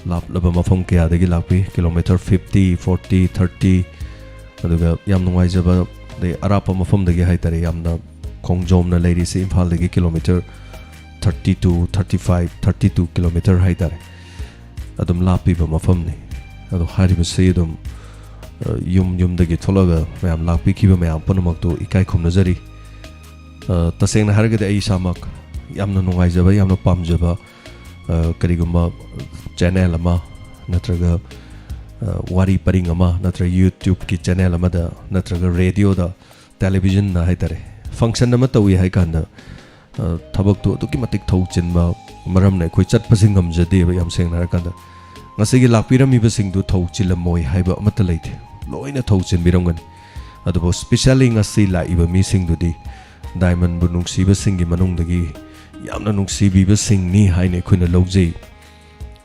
Lap Labama Fonkia, the Gilapi, kilometer 50, 40, 30, Yam Noizaba, the Arapama from the Gihaitari, Yamna, Kongjom, the lady, same pal, the kilometer 32, 35, 32 kilometer Haitare. Adam Lapi Bamafamni. Ado hari besi dum yum dagi tholaga mayam lakpi kiba mayam panamak to ikai khumnajari taseng na harga de ai samak yamna nungai jaba yamna pamjaba karigumba channel ama natraga wari paring ama natra YouTube ki channel ama da natraga radio da television na haitare function ama tawi hai kana thabak to ki matik thau chinba maram ne khoi chat pasing gamjade ba yam seng na kana Ngasigi lakpirami basing du thau chilamoy haiba amata leite loina thau chin biramgan adubo specially ngasi la iba mi sing du di diamond bu nungsi basing gi manung dagi yamna nungsi bi basing ni haine khuna lojei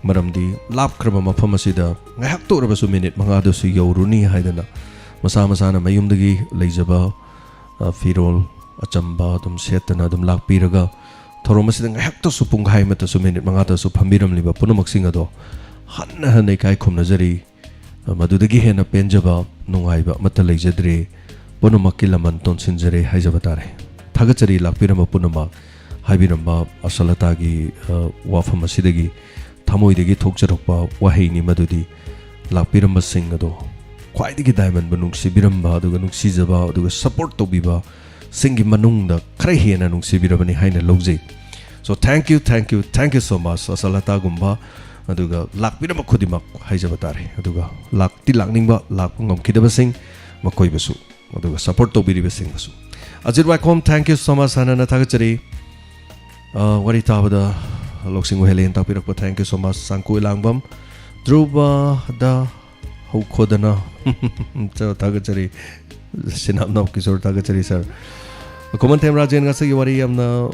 maram di lap krama mafam asida ngahak to rabasu minute manga do su yoruni haidana masa na mayum dagi leijaba firol achamba dum setana dum lakpiraga thorom asida ngahak to su pungkhai mata su minute manga do su phambiram liba punamak singa do Hanna hanai kai khumnajari madudagi hena penjaba nungaiba mata leijadre punamak kilaman tonsinjare haijabatare thagachari lakpirama punama haibiramba asalata gi wafam asidagi thamoidagi thokjarokpa waheini madudi lakpiramba singado khwaidagi diamond banung sibiramba aduga nuksijaba aduga support tobiba singi manungda khara hena nuksibirabani haina lojei so thank you so much asalata gumba aduga lakpirama khudimak haijabatare aduga lakti lakningba lakpungam kidabasing makoi basu aduga support tobiri basing basu ajir welcome thank you so much hanana thagachari wari tabada loksing wehlen tapirak pa thank you so much sangku ilangbam druba da hokhodana cha tagachari sinam nop kisor tagachari sir common time rajen ngasi wari amna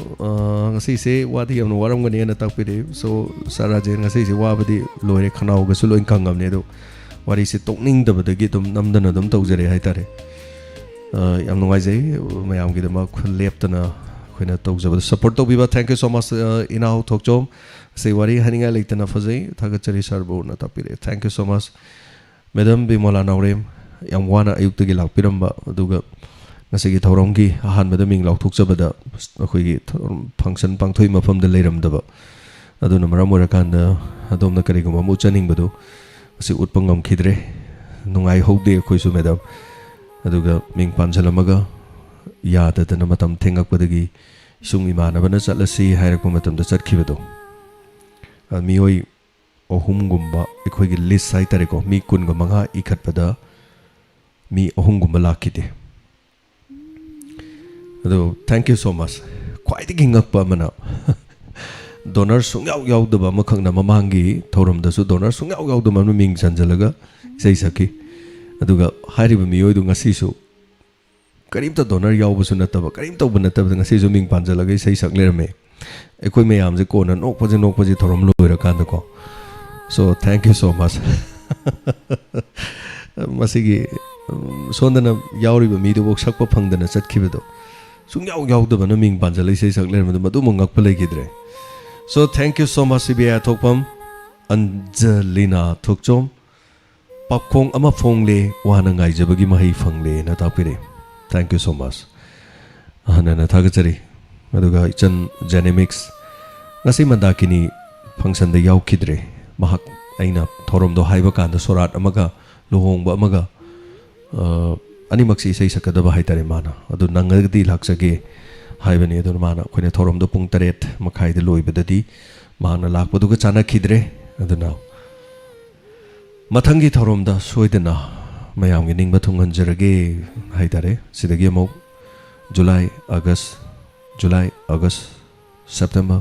ngasi se wadi amna waram gani na tapire so sir rajen ngasi se wabadi loire khanau ga su loin kangam ne do wari se tokning dabadagi tum namdana dum tawjare haitare yam nungai jai mayam gi dama leptana khoina tawjaba support tobiba thank you so much inau thokchom sei wari haninga leitana fazai thagachari sir bo na tapire thank you so much madam bimola naurem yam wana ayuk tagi lakpiramba aduga ngasigi thoromgi ahan madam ming lauk thokjabada akhoi function pangthoi mafam da leiramdaba aduna maram orakanda adomna kariguma mu chaning badu asi utpangam khidre nungai hogde akhoi su madam aduga ming panjalamaga yadadana matam thengakpadagi sung imanabana chatlasi hairakpa matamda chatkibado mioi ohum gumba ikhoigi list haitare ko mi kun ga manga ikhatpada mi ohum gumba lakide ado thank you so much khwaidagi ngakpa mana donor sungyau yaudaba makhangna mamangi thoram dasu donor sungyau yaudaba ming janjalaga sei saki aduga hairiba mioi du ngasi su karimta donor yaubasu nataba karimta bunataba ngasi su ming panjalaga sei saklerme ekoi mayam je ko na nokpaji thoram loira kanda ko so thank you so much masigi sondana yauriba mi du bok sakpa phangdana chatkibado sungyau yaudaba na ming panjalai sei saklerme madu mangak palai gidre so thank you so much CBI thokpam Angelina thokchom pakhong ama phongle wana ngai jabagi mahai phangle na tapire thank you so much anana thagachari aduga ichan genemics ngasi mandakini function da yaukidre mahak aina thorom do haiba kanda sorat amaga lohongba amaga animaksi sei sakadaba haitare mana adu nangagdi laksage haibani adu mana khoine thorom do pung 8 makhai de loibadadi mana lakpadu ga chana khidre aduna mathangi thorom da soidana mayam gi ningba thunganjarage haitare sidagi mo July August September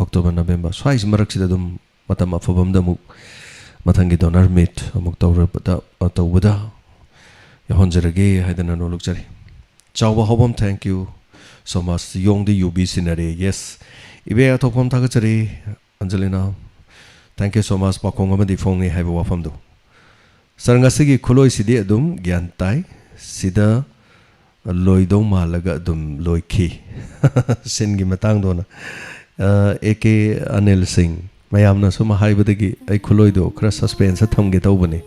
October November swais marak sida dum matam afabam da muk mathangi donor meet amuk tawbada yahonjarage haidana no lukjari chawba hobam thank you so much yong the UB scenery yes ibe atopam thagachari Angelina thank you so much pakong amadi phongi haiba wafam do sarngasigi khuloi sidi adum gyan tai sida loidong malaga adum loiki singi matang dona AK Anil Singh mayamna suma haibadagi ai khuloi do khra suspense thamge tawbani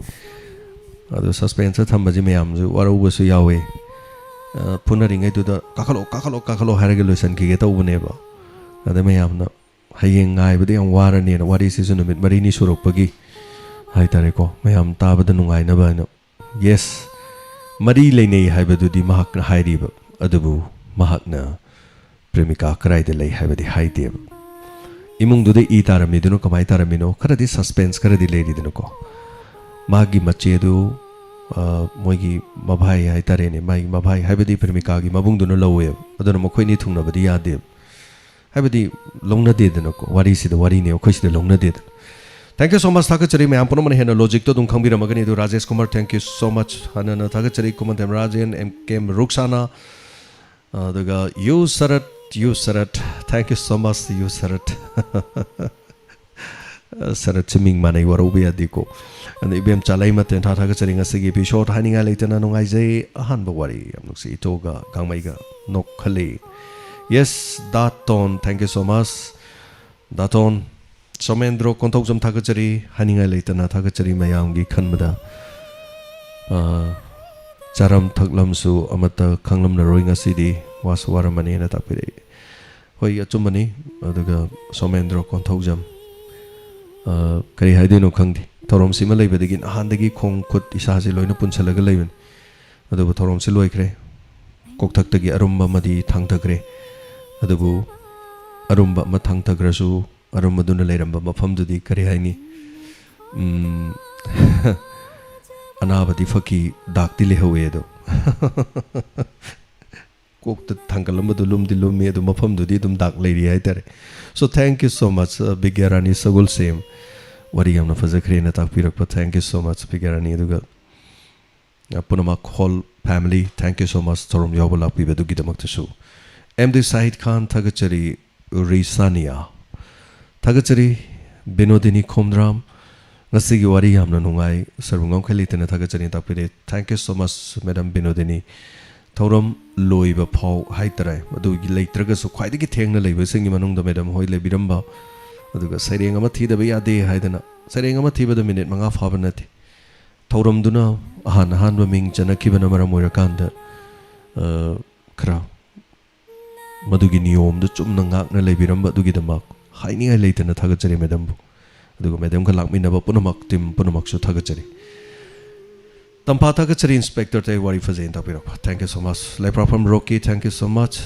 adu suspense thambaji mayam ju waru su yawe punaringai du da kakalo haraga loisan ki tawbane ba adu mayamna hayeng ngai badi am warani na wari si sunumit marini surokpagi haitare ko mayam tabada nungai na ba na yes mari leinei haibadudi mahakna hairiba adubu mahakna premika karai de lei haibadi haide imung du de I tarami dunu kamai taramino kharadi suspense kharadi leiri dunu ko magi mache du moigi mabhai haitare ne mai mabhai haibadi premika gi mabung dunu lowe aduna mokhoi ni thungna badi yade haibadi longna de dunu ko wari si de wari ne khoi si de longna de thank you so much thagachari me ampono man hena logic to dum khangbira magani du Rajesh Kumar thank you so much hanana thagachari kumantem Rajan MKM Ruksana daga you sarat thank you so much you sarat sarat chiming manai warobi adiko and ibem chalai maten thagachari ngasigi episode haninga leitana nungai jai ahan bawari amnuksi toga gangmai ga nok khale yes daton thank you so much daton Somendro kontok jam thagachari haninga leitana thagachari mayamgi khanbada charam thaklam su amata khanglam na roinga sidi waswaramani na tapire hoi achumani aduga Somendro kontok jam kari haidino khangdi thorom sima leibadagi ahandagi khong khut isasi loina punchalaga leiben adubu thorom si loikre kokthak arumba madi thangthakre adubu arumba ma thangthakrasu arumaduna leiramba mafamdudi kari haini anabadi faki dakti lehawe do kokta thangalamadu lumdi lummi adu mafamdudi dum dak leiri haitare. So thank you so much Bigyarani Sagul Sem wari yamna fajakre na takpirakpa. Thank you so much Bigyarani aduga punamak whole family thank you so much thorom yawba lakpiba dugidamaktasu. MD Sahid Khan thagachari Risania thagachari Binodini Khomdram ngasigi wari yamna nungai sarvungam khalitena thagachari takpire. Thank you so much Madam Binodini thorom loiba phau haitare adu leitraga su khwaidagi thengna leiba singi manungda madam hoi lebiramba aduga saireng ama thidaba yade haidana saireng ama thibada minute manga phaba nati thorom duna ahan ahan ba ming chana kibana maram oirakanda khra madugi niyom du chumna ngakna lebiramba adugi damak haini ai leitana thagachari madam bu aduga madam ka lakminaba punamak tim punamak su thagachari. Tampa thagachari Inspector Tay wari fajain takpirakpa. Thank you so much. Lepra from Rocky, thank you so much.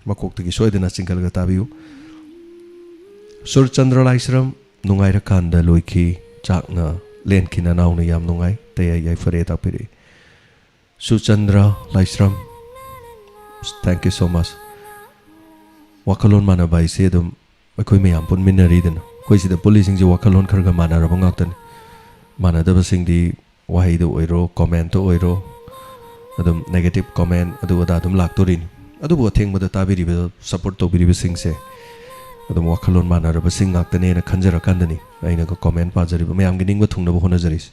Makoktagi soidena chingkalga tabiu. Sur Chandra Laisram nungai rakanda loiki chakna lenkina nauna yam nungai TAYAI fare takpiri. Sur Chandra Laisram, thank you so much. Wakalon mana bai se dum akoi mayam pun minari den. Koi sida policing ji wakalon kharga mana rabangaktan. Mana daba sing di wahai do oiro comment to oiro adum negative comment adu ada adum laktorin adu bo theng bada tabiri be support to biri be sing se adum wakhalon mana ra sing ngaktane na khanjara kandani aina ko comment pa jari me am gining ba thungna bo hona jaris.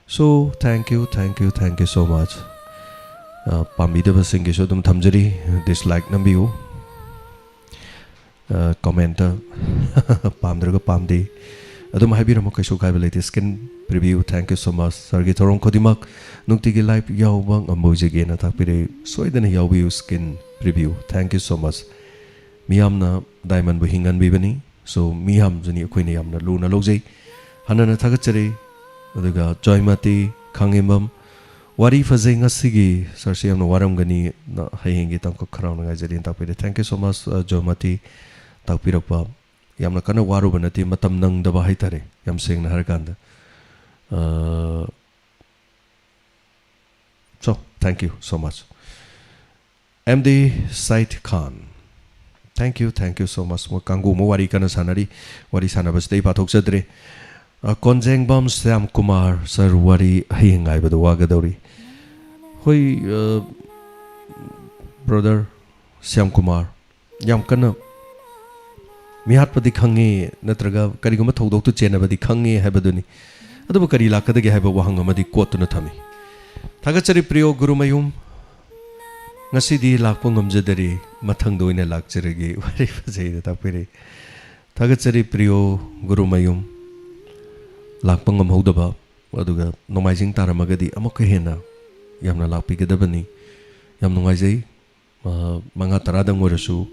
So thank you so much. Pambi de sing ge so dum thamjari dislike nambiu comment pamdra ko pamdi adum haibiramo kaisu kai belate skin preview. Thank you so much sargi thorom khodimak nungtigi live yawbang amojige na takpire soidana yawbiu skin preview. Thank you so much miyamna diamond bu hingan bibani so miyam jani khoine yamna luna lojai hanana thagachari aduga joymati khangimam wari fazai ngasigi sarsi yamna waramgani na hayengi tamko kharauna ngajari takpire. Thank you so much joymati takpirakpa yamna kana waru banati matam nang daba haitare yam sengna harkanda. So thank you so much. MD Said Khan, thank you so much. Mo kangu mo wari kana sanari wari sanabas dei pathok sadre konjeng bam Syam Kumar sir wari hayengai badu wagadori hoi brother Syam Kumar yam kana mihat padi khangi natraga kariguma thodok tu chena badi khangi habaduni adu kari lakadagi haba wahang amadi kotuna thami. Thagachari priyo gurumayum ngasidi lakpa ngamjadari mathang doina lakcharagi wari fajai takpire. Thagachari priyo gurumayum lakpa ngamhodaba aduga nomaijing taramagadi amok hena yamna lakpigadabani yam nungaijai manga taradang orasu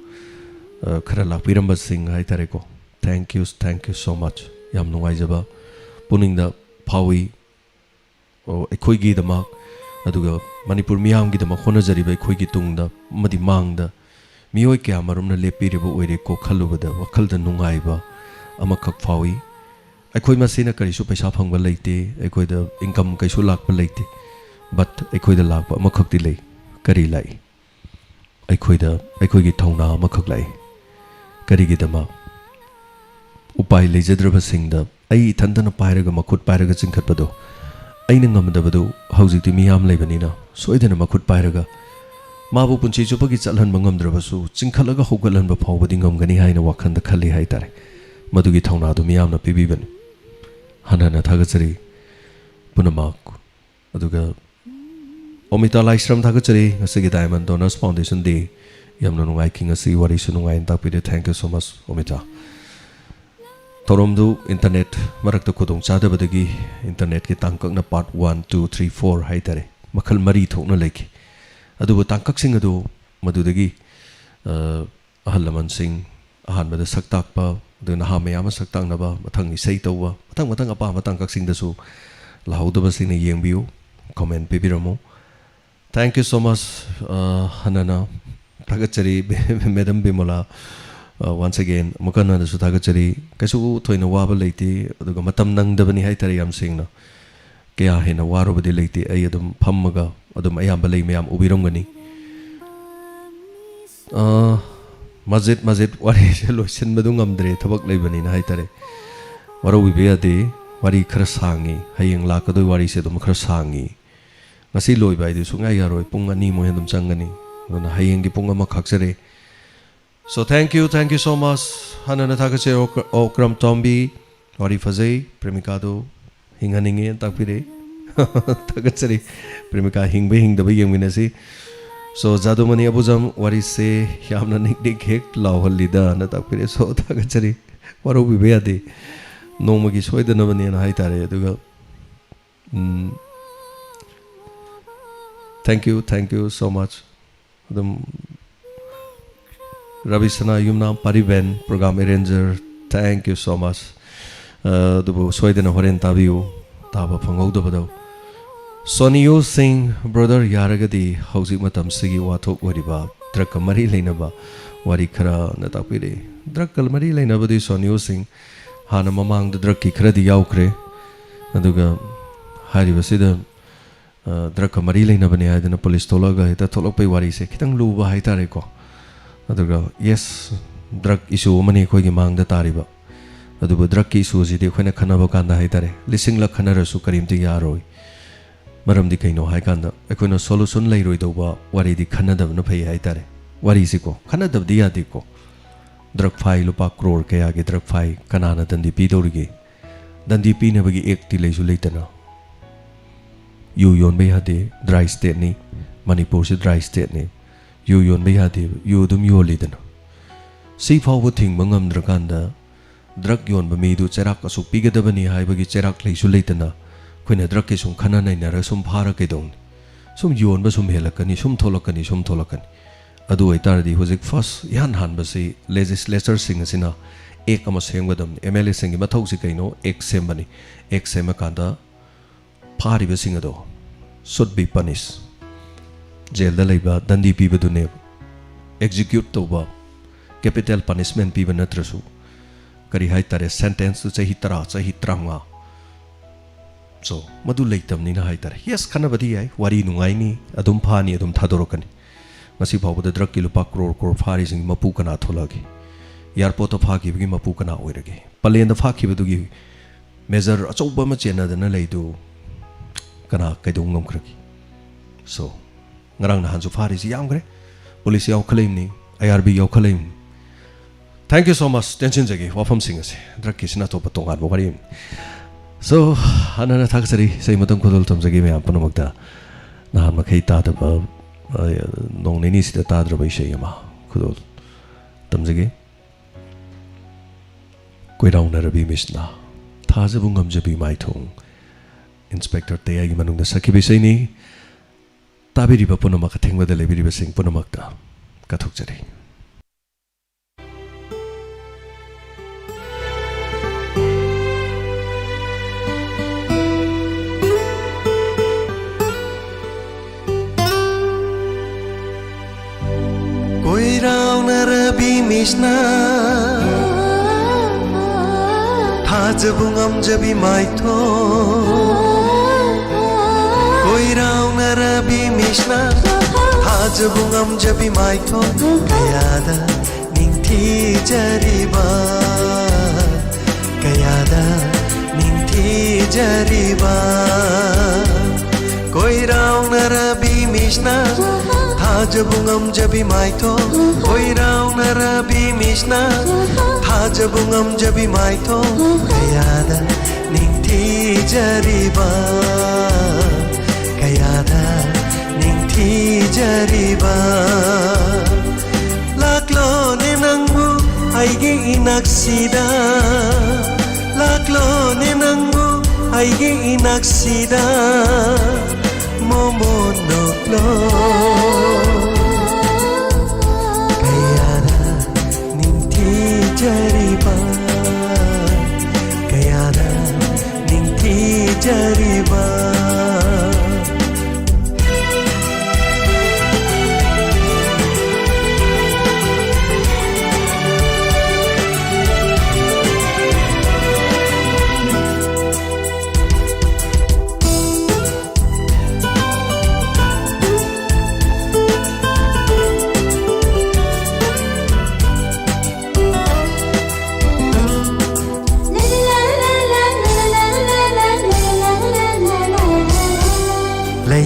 khara lakpiramba sing haitare ko. Thank you so much. Yam nungaijaba puningda Pawi or Ekoigi the mark, Aduga, Manipur Miam gi the Mahonazari by Koigi Tungda, Madi Mangda, Mioika Marumna Lepiribo Eriko Kalubada, Wakalda Nungaiba, Amakak Fawi. Ekoi Masina Karisu Peshapang Balate, Ekoi the income Kaisulak Balate, but Ekoi the Lak, Makak delay, Karilai. Ekoigi Tona, Makaklai, Karigidama Upai Lazadrava Singda. Ai thandana pairaga makut pairaga chingkhatpado aina ngamdabadu hauji ti miyam leibanina soidana makut pairaga mabu punchi chupagi chalhan mangamdrabasu chingkhalaga hogalan ba phawbadi ngamgani haina wakhanda khali haitare madugi thauna du miyamna pibibani hanana thagachari punamak aduga omita laisram thagachari asigi diamond donors foundation day yamna nungai king asi wari sunungai takpide. Thank you so much omita. Toromdu internet marakta kodong chada badagi internet ki tangkak na part 1 2 3 4 haitare makhal mari thokna leki adu tangkak sing adu madudagi ahalaman sing ahan bada saktak pa adu na ha mayama saktak na ba mathang isai tawwa matang apa tangkak sing dasu lahauda ba sing na yengbiu comment pibiramo. Thank you so much hanana thagachari Madam Bimola. Once again, Mukana the Sutagachari, Kasu to in a wabble lady, the Matam Nang the Benihitari am saying no. Kea in a war over the lady, Ayadum Pamaga, or the Mayam Balay Mayam Ubirongani. Mazit wari se loisin badung amdre thabak leibani na haitare waro wibe ade wari khara sangi hayeng la kadoi wari se dum khara sangi ngasi loi bai du sungai yaroi pung ani mo hendum changani na hayeng gi pung ama khaksare. So thank you so much hanana thakase okram tombi wari fazai premika do hinganinge takpire thakasari premika hingbe hingda bai yengminasi. So Jadumani Abuzam wari se yamna nik hek lawhalida na takpire so thakachari waro bibeade nomagi soidana bani na haitare aduga thank you so much Ravisana Yumna Pariben program arranger thank you so much dubu soidana horen tabiu taba phangau Soniyo Singh brother yaragadi hausi matam sigi wathok wariba drug mari leinaba wari khara na tapire drug mari leinaba di Soniyo Singh hana mamang da drug ki khara di yaukre aduga hari basida drug mari leinaba ne adana police tolaga hita tholok pai wari se khitang luba haitare ko aduga yes drug issue mani khoi gi mang da tariba aduba drug ki issue ji de khoina khanaba kanda haitare lising la khanarasu karimti yaroi Maram di kaino hai kanda ekono solution lai roi doba wari di khanadab na phai hai tare wari siko khanadab dia diko drug file lupa crore kaya ge drug file kanana dandi pi dorige dandi pi ne bagi ek ti leisu leitana yu yon be hade dry state ni Manipur se dry state ni yu yon be hade yu dum yo lidana si phaw thing mangam drakanda drug yon ba mi du cherak asuk pi gadabani hai bagi cherak leisu leitana Kuna drug ke sum khana nai nara sum phara ke dong sum yon ba sum helakani sum tholakani adu ai tar di hojik first yan han ba si legislator sing asina ek ama sengwadam MLA sing ma thau si kaino ek sem bani ek sem kanda phari ba sing ado should be punished jail da leiba dandi pi ba dune execute to ba capital punishment pi ba natrasu kari hai tare sentence tu chahi tranga So, madu leitam ni na haitare. Yes, kana badi ai wari nungai ni adum phani adum thadorokani. Ngasi phawda drug ki lupa crore phari sing mapu kana tholagi. Airport of phaki bigi mapu kana oirage. Palen da phaki bedugi measure achouba ma chena dana leidu kana kaidong ngam khraki. So, ngarang na hansu phari si yam gre. Police yaw claim ni IRB yaw claim. Thank you so much. Tension jagi wafam singase. Drug ki sina to patongan bo kari. So, anana thakasari say matang kodol tamjagi me apana magda na makai ta da ba nong nini sida ta dra bai shay ma kodol tamjagi koi raung na rabi misna thaja bungam jabi mai thong Inspector TAYAI gi manung da sakhi bisai ni tabiri ba puna maka thengba da lebiri ba sing puna magda kathok jari Mishna Thaja bungam jabi maitho Koi raung rabi mishna Thaja bungam jabi maitho Kayada ningthi jariba Kayada ningthi jariba Koi raung rabi mishna Thaja bungam jabi maitho Koi raung rabi mishna Thaja bungam jabi maitho Kayada ningthi jariba Kayada ningthi jariba Laklo ne nangbu aige inaksida Laklo ne nangbu aige inaksida Momo noklo Kayada ningthi jariba Kayada ningthi jariba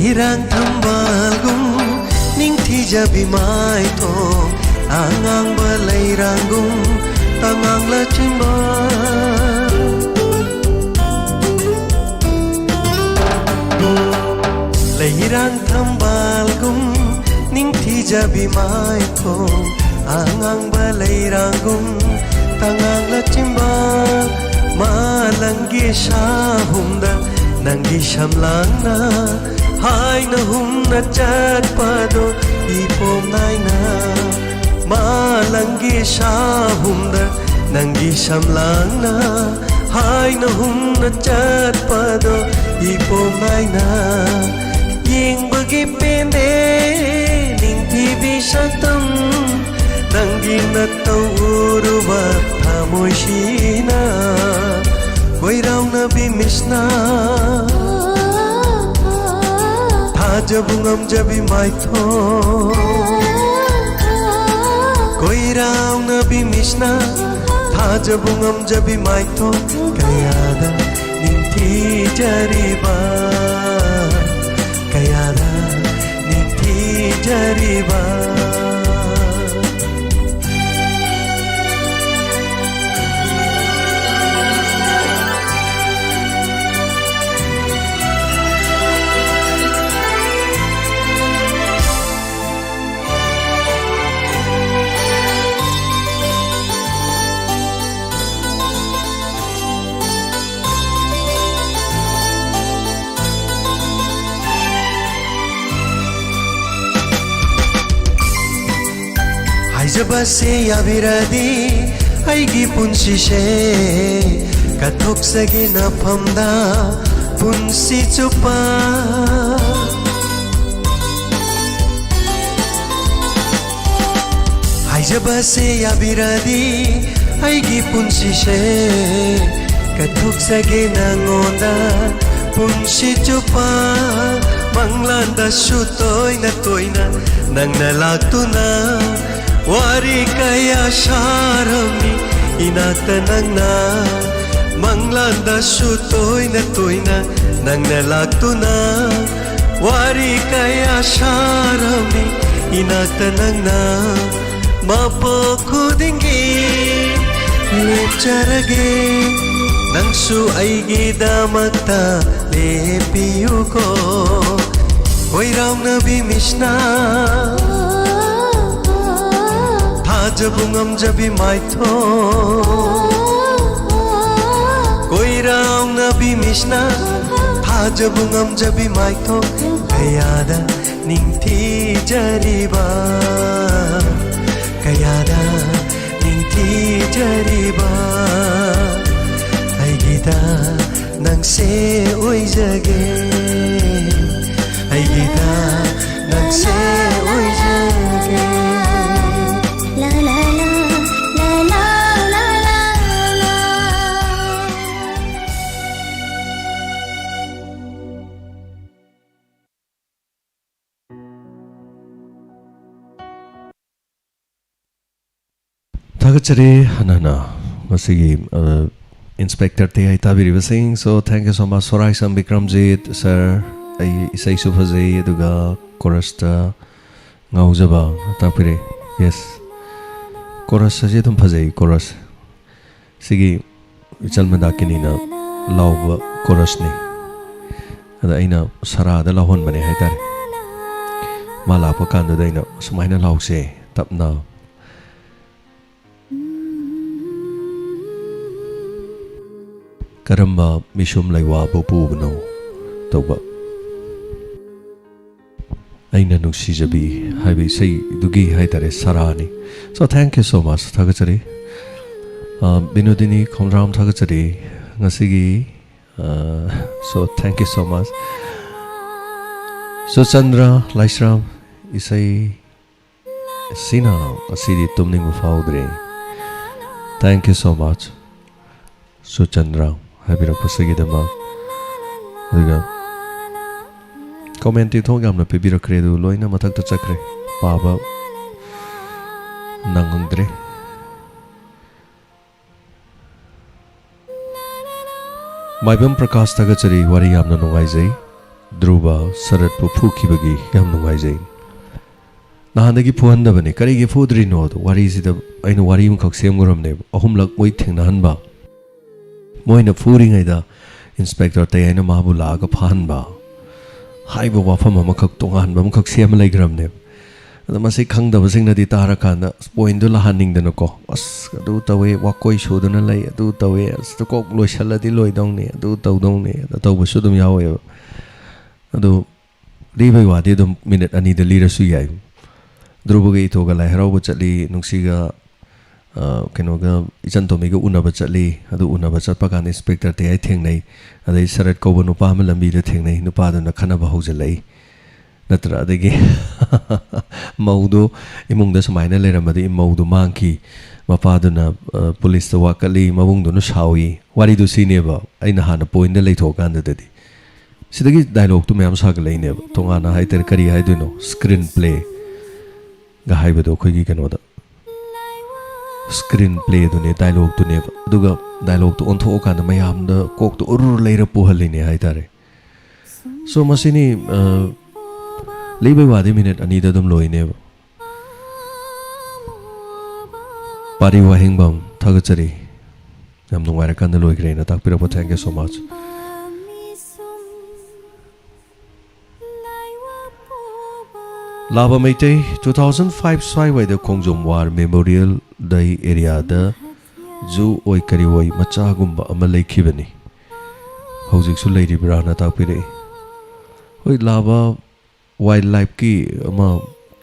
leirang thambalgum ningthi jabi mai tho angang ba leirangum tangang la chimba leirang thambalgum ningthi jabi mai tho angang ba leirangum tangang la chimba malangi shahumda nangi shamlangna hai na hum na chat pado ipom naina malangi shahumda nangi shamlangna hai na hum na chat pado ipom naina ying bagi pende ning tibi shatam nangi na tawuruba thamoy shina koi rau na bimisna tha jabungam jabi mai tho koi rau na bimisna tha jabungam jabi mai tho kayada ninthi jariba kayada ninthi jariba Jabase yabiradi aigi punsi she kathok sagi na phamda punsi chupa jabase yabiradi aigi punsi she kathok sagi na ngonda punsi chupa manglanda shutoy na toina nangna lagtuna wari kaya sharami inata nangna manglanda shutoy na toina nangna lagtuna wari kaya sharami inata nangna mapo khudingi lepcharage nangsu aigi damakta lepiyu ko koi raung na bimishna jabungam jabi mai tho koi raung na bimishna tha jabungam jabi mai tho kayada ningthi jariba kayada ningthi jariba aigida nangse oijage aigida nangse oijage Thagachari Hanana Masigi Inspector TAYAI Tabiri Singh. So thank you so much. Sorai Sam Bikramjit sir. I Isai Sufazai Duga Chorus Ngauzaba Tapire. Yes. Chorus Sajitum Fazai Chorus. Sigi Chalmandakinina Love Chorus ni. Ada aina Sara da Lahon Bani Haitare. Mala Pakanda Daina Sumaina Lause Tapna. Karamba Mishum Laiwa Bopu no Toba Aina Nuksi Jabi Habi say Dugi Haitare Sarani. So thank you so much, Thagachari. Binodini Komram Thagachari Nasigi. So thank you so much. So Chandra Laishram Isai Sina Asidi Tumning Faudre. Thank you so much. So Chandra Habirapasagidama. Commenting Tongam Pibira Credo, Loina Matak Chakre, Baba Nangundre. My Bum Prakas Tagachari, Wariam no Isai, Dhruva शरद पु फुखिबगी याम नुंगाइजै नहानदगी फुहनदबने करिगे फुद्रिनो वारी सिदा आइना वारी मुखक सेमगरमने अहुमलक मोइ थेंनाहनबा Moina फुरिङैदा inspector तयाइना माबु लागा फाहनबा हाइबो वाफम अमखक तोंगानबा मुखक same लैग्रमने अदा मसे खंगदबसिंगनदि ताराकाना point दु लहानिंगदनको अस अदु तवे वाकोइ सोदना लै अदु तवे अस तो कोक लोइसलदि लोइदौने अदु तौदौने अदा तौबसु दुम यावे अदु लीबै वादि दुम मिनट अनि द लीरसु याइ ध्रुवगे इथोगा लाई हराउबा चली नुंगसिगा कनोगा इचन तोमिगा उनबा चली अदु उनबा चटपा कान इंस्पेक्टर तयाइ थेंगनै अदै शरद कौबा नुपा अमा लंबीदा थेंगनै नुपादुना खनबा हौजलै नत्र अदगी मौदो इमुंगदा समाइना लेरमदि मौदो मांकी मपादुना पुलिस तो वाकली मबुंगदुनु सावी वारिदु सिनेबा अइना हाना पॉइंट लैथोकानददि सिदगी डायलॉग तो मैम सागलैनेबा तोंगाना हाइतर करी हाइदुनो स्क्रीन प्ले गा हाइबदो खोगी कनोदा स्क्रीन प्ले दुने डायलॉग तुनेबा दुगा डायलॉग तो ओंथोकाना मयामदा कोक तो उरुर लैरा पुहलिने हाइतारे सो मसिनी लीबै वादे मिनट अनि दम लोइनेबा पारी वाहिंगबम थगचरी याम नुंगाइरा कांदा लोइग्रेना ताकपिरपा थैंक यू सो मच लाबा मैते 2005 स्वाइवाइदा खोंजोम वार मेमोरियल दai area da जू ओइ करी ओइ मचागुम्बा अमा लैखिबनी हौजिकसु लैरिब्रा ना ताकपिरे ओइ लाबा वाइल्ड लाइफ की अमा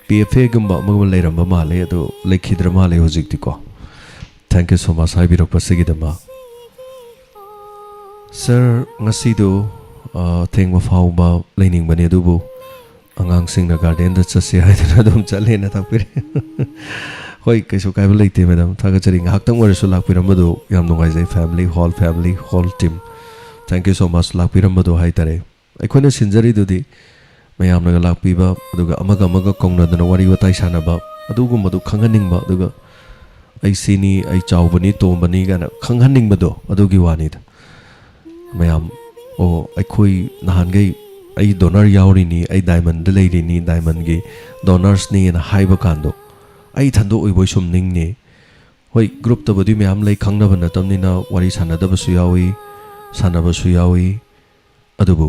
PFA गुम्बा अमा लैरम्बा माले अदो लैखिद्र माले हौजिकतिको थैंक यू सो मच हाइबिरकपसिगिदमा sir ngasido thengba fauba leiningbani adubu angang singna garden da chase haidana dum chale na takpire hoi kaisu kaiba leite madam thaga chari ngaktang warisu lakpiramadu yam nungai jai family whole team thank you so much lakpiramadu haitare aikhoina sinjari dudi mayam naga lakpiba aduga amaga kongna dana wari watai sanaba adugu madu khanganingba aduga ai sini ai chawbani tombani gana khanghanningbado adugi wani da mayam o aikhoi nahangai ai donor yauri ai diamond leiri ni diamond gi donors ni na haiba kando ai thando oiboi sumning ni hoi group ta bodi me am lei khangna bana tamni na wari sana da basu yawi sana basu yawi adubu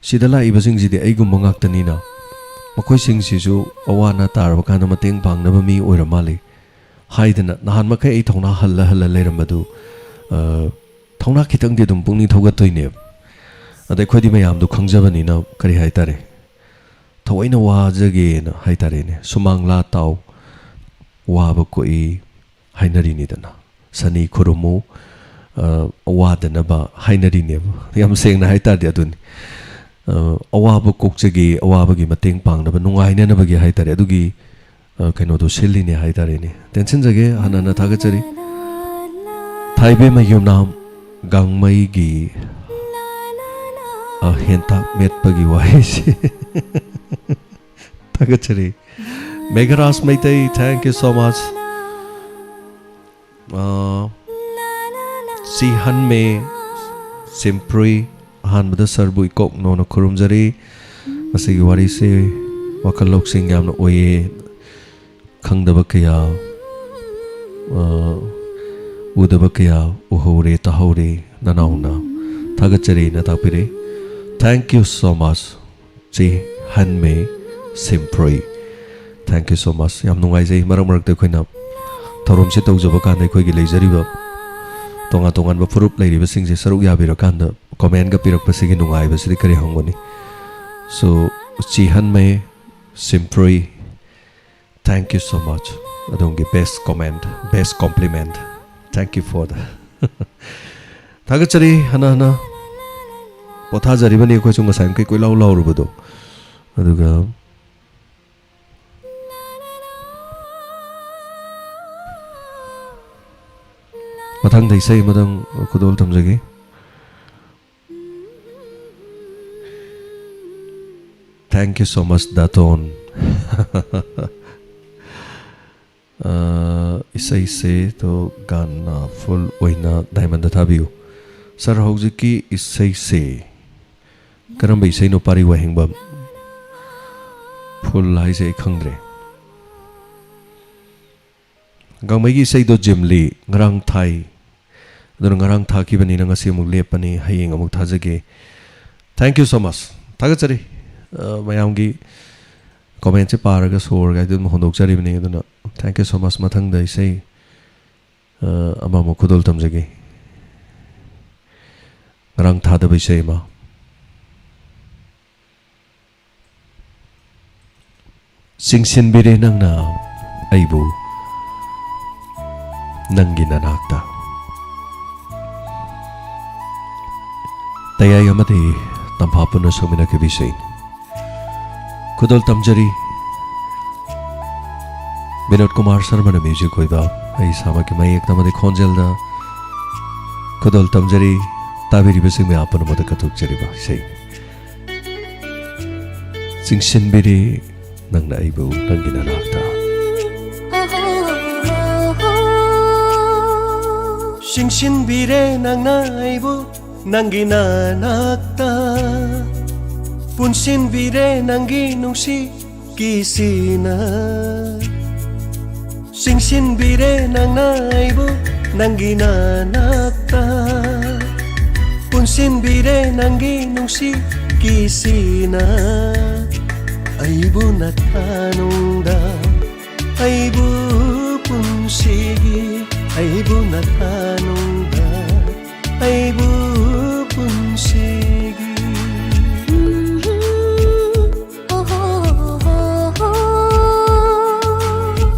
sidala ibasing jidi ai gum mangak tani na makoi sing si ju awana tarba kana mateng pangna ba mi oiramali haidana nahan makai ai thongna halla leiramadu thongna khitang de dum pungni thoga toine अदे खोदी मयाम दु खंगजबनी ना करी हाइतारे थवैना वाजगे ना हाइतारे ने सुमांगला ताव वाब कोई हाइनरी नि दना सनी खुरुमु अवादनबा हाइनरी ने याम सेंगना हाइतार दे अदुन अवाब कोकजगे अवाबगी मतेंग पांगनबा नुंगाइननबगी हाइतारे अदुगी कनो दु सिल्ली ने हाइतारे ने टेंशन जगे हनना थागचरी थाइबे मयुम नाम गांगमई गी hentak met pagi wais tagachari megaras maitai thank you so much si han me simpri han bada sarbu ikok no na khurumjari masigi wari se wakalok sing yam no oye khangdaba kya udaba kya uhore tahore nanauna tagachari na tapire thank you so much ji hanme simpri thank you so much yam nungai jai marak te khoina thorom se tawjaba kan dai khoi gi leijari ba tongan ba furup leiri ba sing je saruk ya bira kan da comment ga pirak pa sigi nungai ba sri kare hongoni so ji hanme simpri thank you so much adongi best comment best compliment thank you for that thagachari hana पोथाजरीबनी अखोय सुंग साइम के कोइ लाउ लाउरुबदो अदुगा मथंग दैसै मदंग खुदोल थमजगे thank you so much दातोन इसै से तो गाना full ओइना diamond थाबियो sir हौजिकी इसै से करम इसे नो पारी वहिंग बम फुल हाई से खंगरे गंगमई इसे दो जिमली ngरang thai दो ngरang था की बनी नंगा से मुगले पनी हयेंग अमुक था जगे थैंक यू सो मच थागत चरी मयाम की कमेंट से पार का सोर का इधर होंदोक चरी बनी इधर थैंक यू सो मच मथंग द इसे अमा मुखुदोल तम जगे ngरang था द बिसे मा सिंगसिन बिरे नंगना आइबु नंगी ननाक्ता तयाई अमते तंफापुन सोमिना के विषय खुदल तमजरी विनोद कुमार शर्मा ने म्यूजिक होइबा आई सामा के मैं एकदम दे खोंजेलदा खुदल तमजरी ताबिरी बेसिक में आपन मत कथुक जरीबा सही सिंगसिन बिरे नंगना आइबु नंगी ननाक्ता Sing bire nang naibu nangi nanakta Punsin bire nangi nungsi kisina Sing bire nang naibu nangi nanakta Punsin bire nangi nungsi kisina Aibu natanungda Aibu punsigi Aibu natanungda Aibu punsigi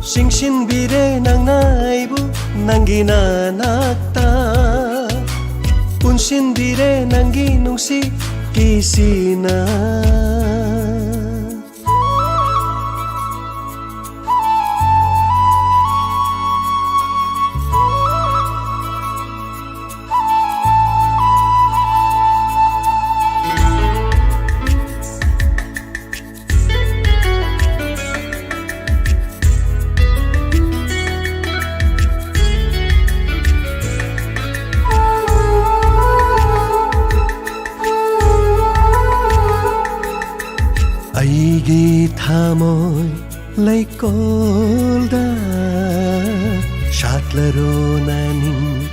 Singsin bire nang naibu nangi nanakta Punsin bire nangi nungsi kisina Aigi thamoy laikolda shatlaro naning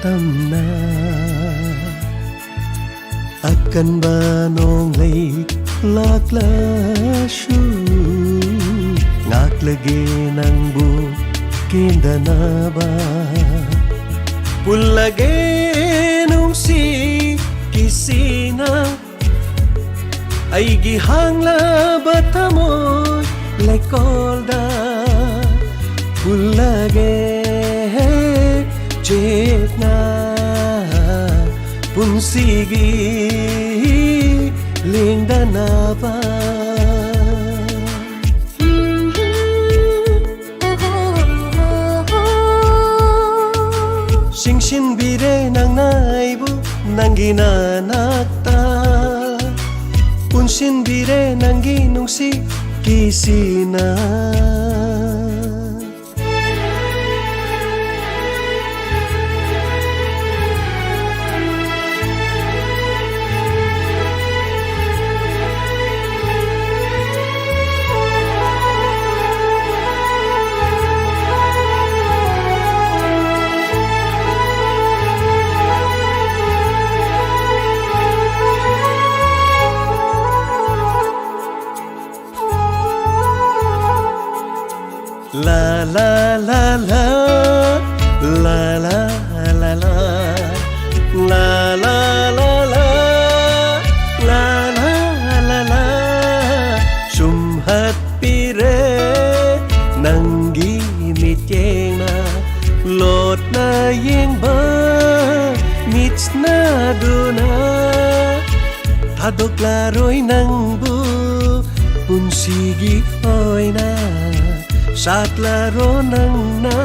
tamna akan banong lay laklashu ngaklage nang bu kindana ba pullage nung si kisina Aigi hangla batamoy laikolda pullage chetna punsigi lingdana ba Singsin bire nang naibu nangi nanakta Punsin bire nangi nungsi kisina La la la la la la la la la la la la la la la sumhat pire nangi mitjena lot na yeng ba mit na duna thadok la roi nang bu punsigi oi na Satlaro nang na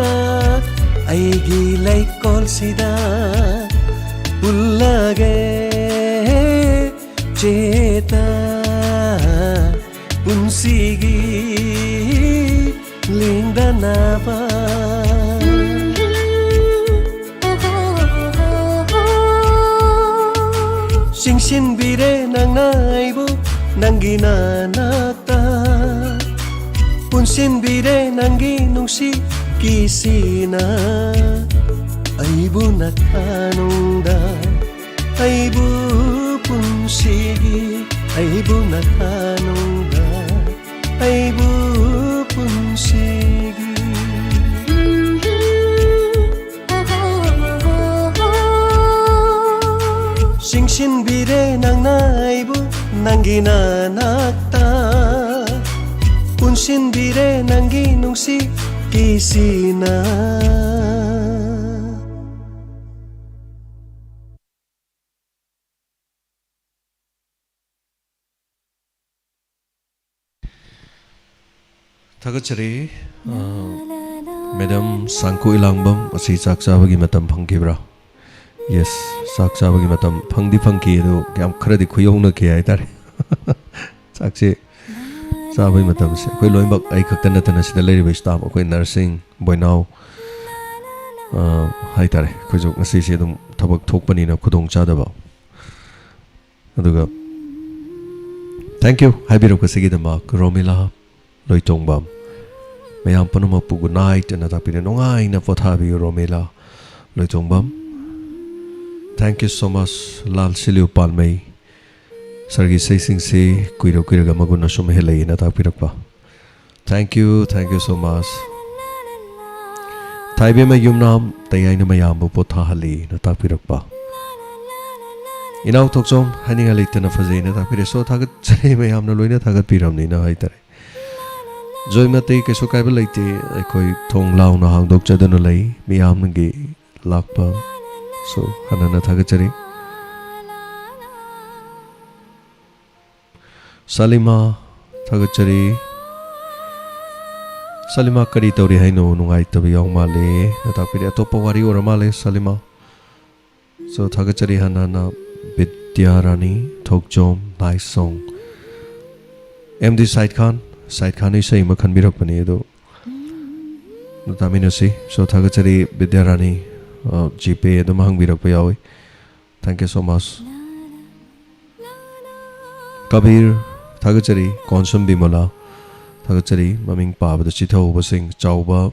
Aigi laikol sida Pullage cheta Punsigi lingdana ba 싱신비레 낭나이보 낭기나 낙타 punsinbire nangi nungsi kisina aibu natanongda aibu punsigi aibu natanongda aibu punsigi 싱신비레 낭나이부 낭기나 낙타 punsinbire nangi nungsi kisina Thagachari Madam Sangku Ilangbam asi sak chabagi matam phangkibra Yes sak chabagi matam phangdi phangki edu kyam kharadi khuyongna ke ai tare sakse चाबई मतम से कोई लोइबक आई खक्तन नतन सिदा लेरिबे staff कोई nursing बोयनाव हाय तारे कोई जो ngasi se dum thabak thokpani na khudong chadaba aduga thank you haibirok kasigi dama romila loitongbam mayam panuma pu good night na tapine nongai na pothabi romila loitongbam thank you so much lal siliu palmei Sargi say sing say kuiro kuiraga maguna sum helai na tapirakpa thank you so much Thaibe ma yumnam tayai na mayam bu potha hali na tapirakpa Inaw tokchom haninga leite na fazei na tapire so thagat chai mayam na loina thagat piram ni na haitare Joy mate keso kaiba leite koi thong law na hangdok chadana lai miyam ngi lakpa so hanana thagat chari Salima thagachari Salima kari tawri haino nungai tabi yaw male natapiri atopa wari ora male Salima so thagachari hanana Vidyarani Thokjom nice song MD Said Khan is saying makan birak pani edo natamino si so thagachari Vidyarani GP edo mahang birak pa yawi thank you so much Kabir Thagachari Konsum Bimala Thagachari Maming Pabada Chitho Basing Chauba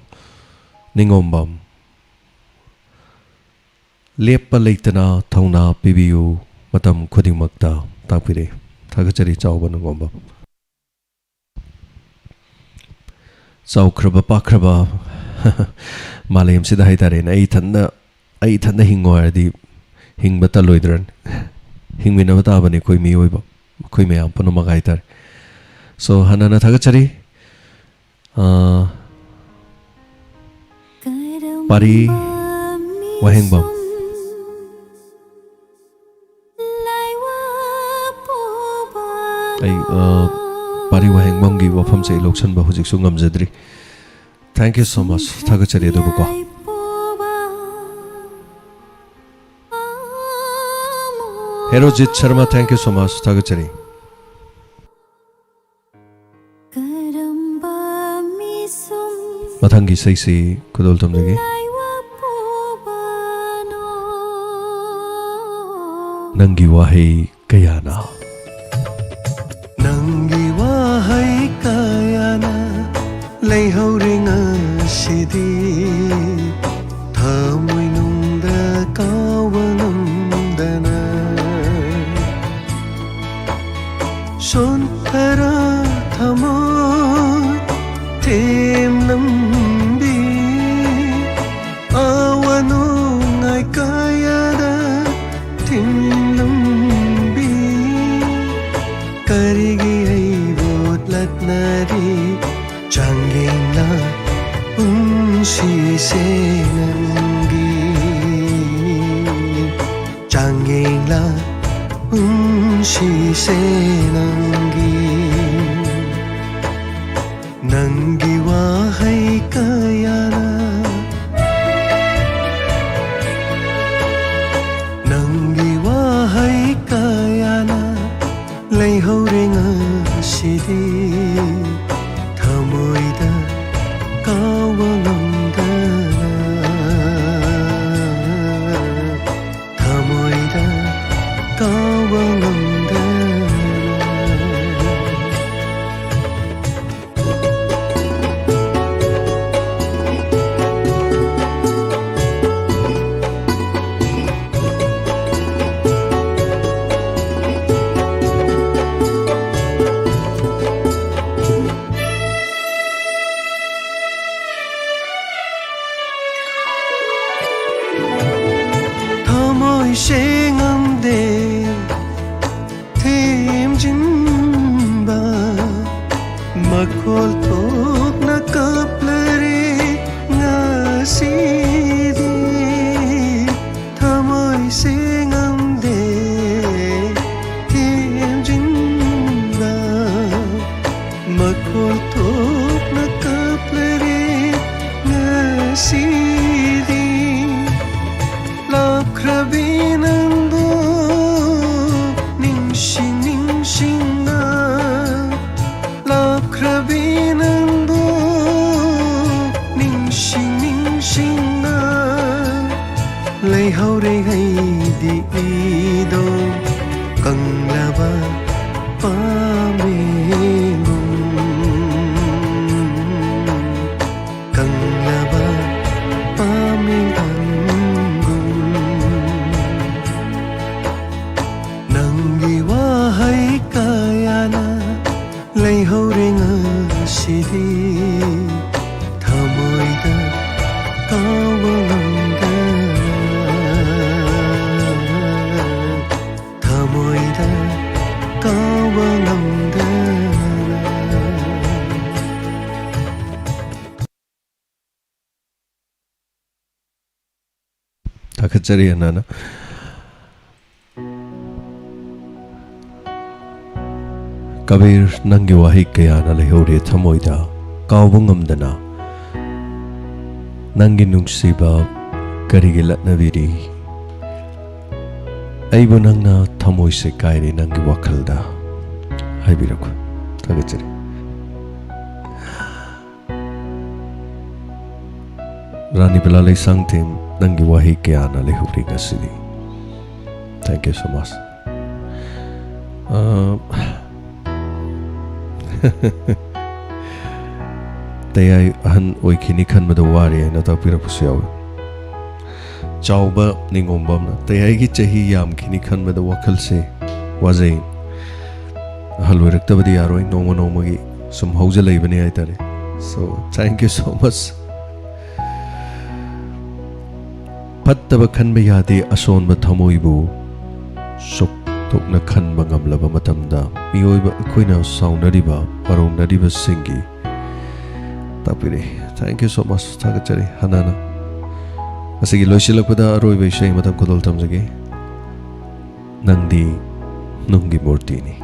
Ningombam Lepa Leitana Thona Pibiu Matam Kuding Makta Tapire Thagachari Chauba Ningombam Chau Kraba Pakraba Malayam Sida Haitare Ai Thanda Hingwar Hingbata Loidran Hingminavata Bani Koi Miyoiba Koi mayam puno magaitar so hanana thagachari pari wahengbam ai pari wahengbam gi wafam se loksan ba hujik su ngamjadri thank you so much thagachari edu ko Herojit Sharma, thank you so much. Thagachari. Mathangi saisi kudol tumdagi. Nangi wahai kayana. Nangi wahai kayana lay hauringa shidi thamoi nungda kawanam dana Sontara thamo thêm lambi awano ngai kayada thêm lambi karigi ai bot latnari changena unsi se nangi changena unsi se nangi nangi wahai kayana nangi wahai kayana lay hauringa sidi thamoida kawalamdana thamoida kawa ngamda 생암대 템진바 마콜톡 나카플레리 나시디 타모이 생암대 템진바 마콜톡 나카플레리 나시디 Krabinando Ningsing ningsing na Love krabinando Ningsing ningsing na Lay haure hay di ido Kang laba pamilong Kang laba pamilong lay hauring asidi thamoida kawangda thamoida kawangda takachari anana Kabir nangi wahi kaya na lehore thamoida kaubungamdana nangi nungsiba karigi latnaviri aibu nangna thamoi se kairi nangi wakhalda haibiraku tagachari Rani Belalai sangtim nangi wahi kaya na lehore ngasidi Thank you so much TAYAI ahan oikini khanbada wari na takpirapusu yawi chawba ningombam na TAYAI gi chahi yam khini khanbada wakhal se wajai ahal oiraktabadi yaroi noma noma gi sum hauja leibani aitare so thank you so much pattaba khanba yade asonba thamoibu sok tokna khanba ngamlaba matamda miyoiba akoina saunariba paronnariba singi tapire thank you so much tagachari hanana asigi loisilakpada aroiba isai matam kodol tamjage nangdi nungi murti ni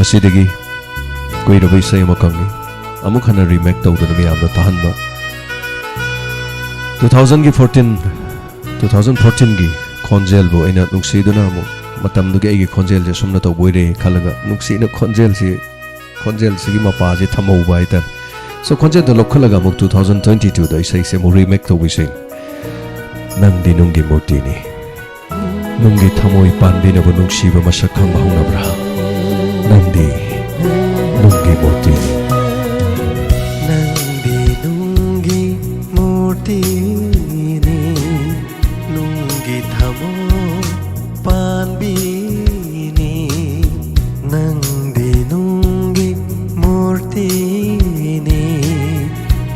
asidagi koiraba isai makamni amuk hana remake tawdana miyamda tahanba 2014 gi khonjel bo ina nungsi duna mo matam du ge gi khonjel je sumna to boire khalaga nungsi na khonjel si gi mapa je thamau bai ta so khonjel do lokhalaga mo 2022 da isai se mo remake to wising nangdi nungi murti ni nungi thamoi panbi na bo nungsi ba masak khang ba hona bra nangdi nungi murti nangdi nungi murti Panbini nangdi nungi murtini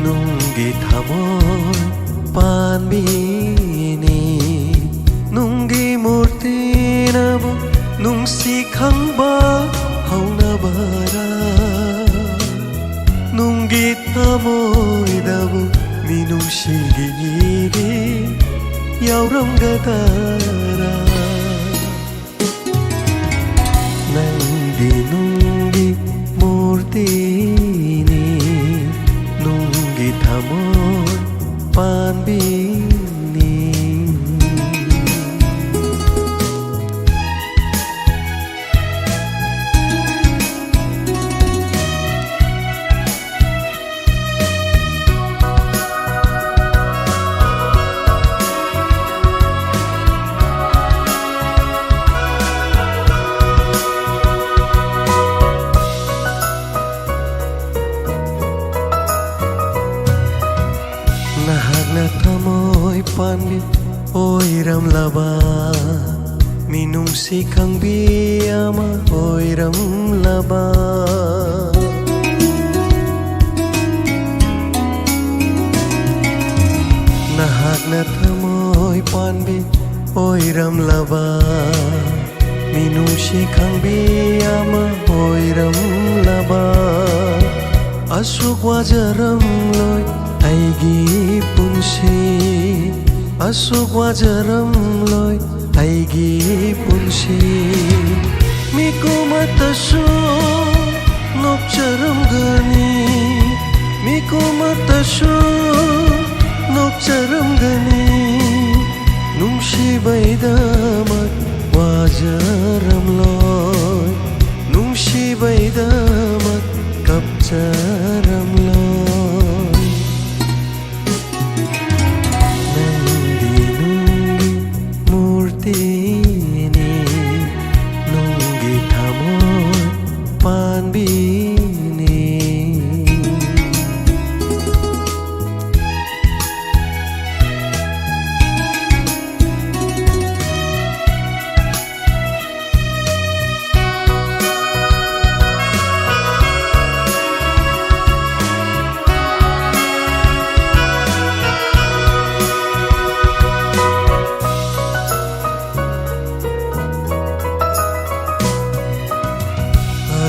nungi thamoy panbini nungi murtina bu nungsi khangba hauna bara nungi thamoy dabu minungsi gigi yauram gadara Nangdi nungi murtini nungi thamoy panbini oi panbi oi ram laba minung si khang bi ama oi ram laba nahak na thamoi panbi oi ram laba minung si khang bi ama oi ram laba asuk wajaram loi aigi punsi asuk wajaram loi aigi punsi miku matasu nokcharam gani miku matasu nokcharam gani nungsi baidamat wajaram loi nungsi baidamat kapcharam loi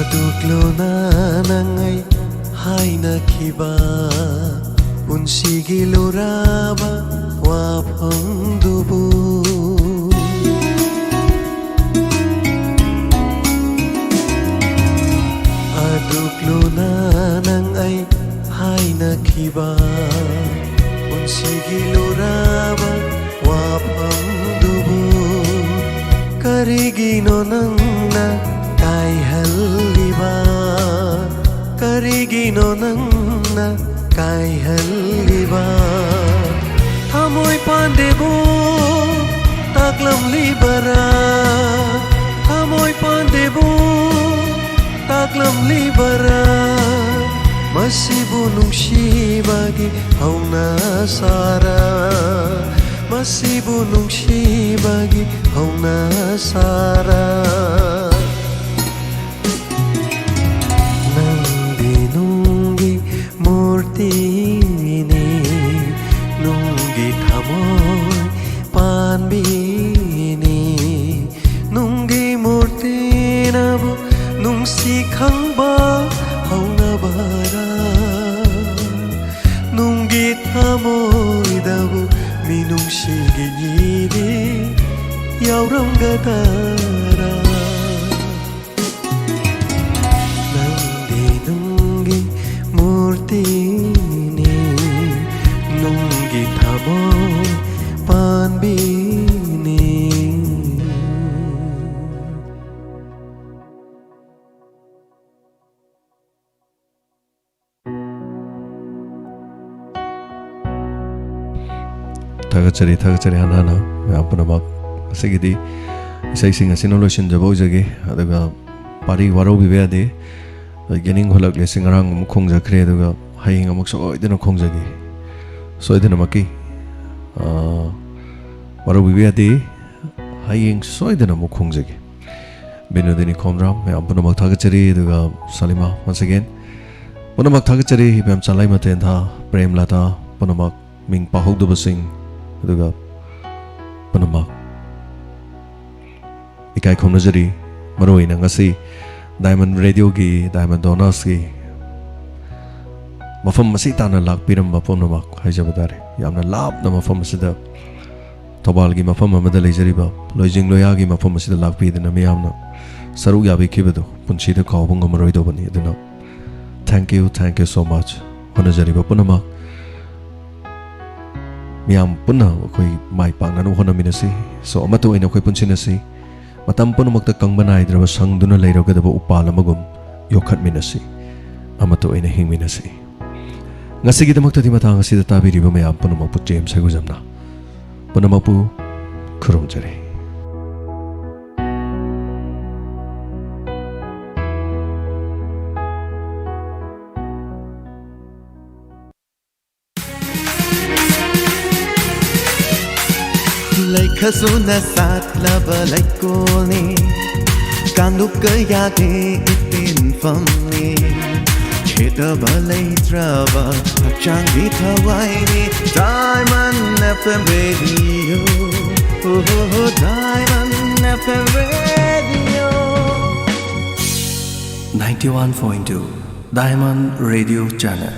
Aduklona nangai haina khiba punsigi loraba wapham dubu Aduklona nangai haina khiba punsigi loraba wapham dubu karigino nangna kai halliba karigino nangna kai halliba thamoi pandebo taklam libara thamoi pandebo taklam libara masibu nungsibagi hauna sara masibu nungsibagi hauna sara Tini nunggi thamoy panbini nunggi murti nabu nungsi khangba hauna bara nunggi thamoy dabu minungsi giyidi yauram gadara nangdi nunggi murti nunggi thamoy panbini Thagachari hana maya punamak asigidi isai sing asino lotion jabo jage adaga pari waro bibade gening holak le singarang mukhong jakre adaga haing amuk so idena khong jage so idena maki waro bibade haing so idena mukhong jage benodini khomram maya punamak thagachari adaga salima once again punamak thagachari hibam chalai maten tha prem lata punamak ming pahogduba sing aduga punamak ikai khomnajari maroina ngasi diamond radio gi diamond donors gi mafam masi tana lakpiram punamak haijabadare yamna labna mafam masida tobal gi mafam amada leijariba loijing loya gi mafam masida lakpidana miyamna saru yabi kibadu punchida khawbung amaroi dobani aduna thank you so much honajariba punamak miyam punna koi mai pangnanu honaminasi so amato ina koi punsinasi matam punamakta kangbanai draba sangduna leirogedaba upal amagum yokhatminasi amato ina hingminasi ngasigidamaktadi matang asida tabiriba mayam punamakpu James Hagujamna punamakpu khurumjare Laikhasuna satlaba laikoni Kanduka yade ipin famni Chetaba laitraba Hachangi tawaini Diamond FM Radio Diamond FM Radio 91.2 Diamond Radio Channel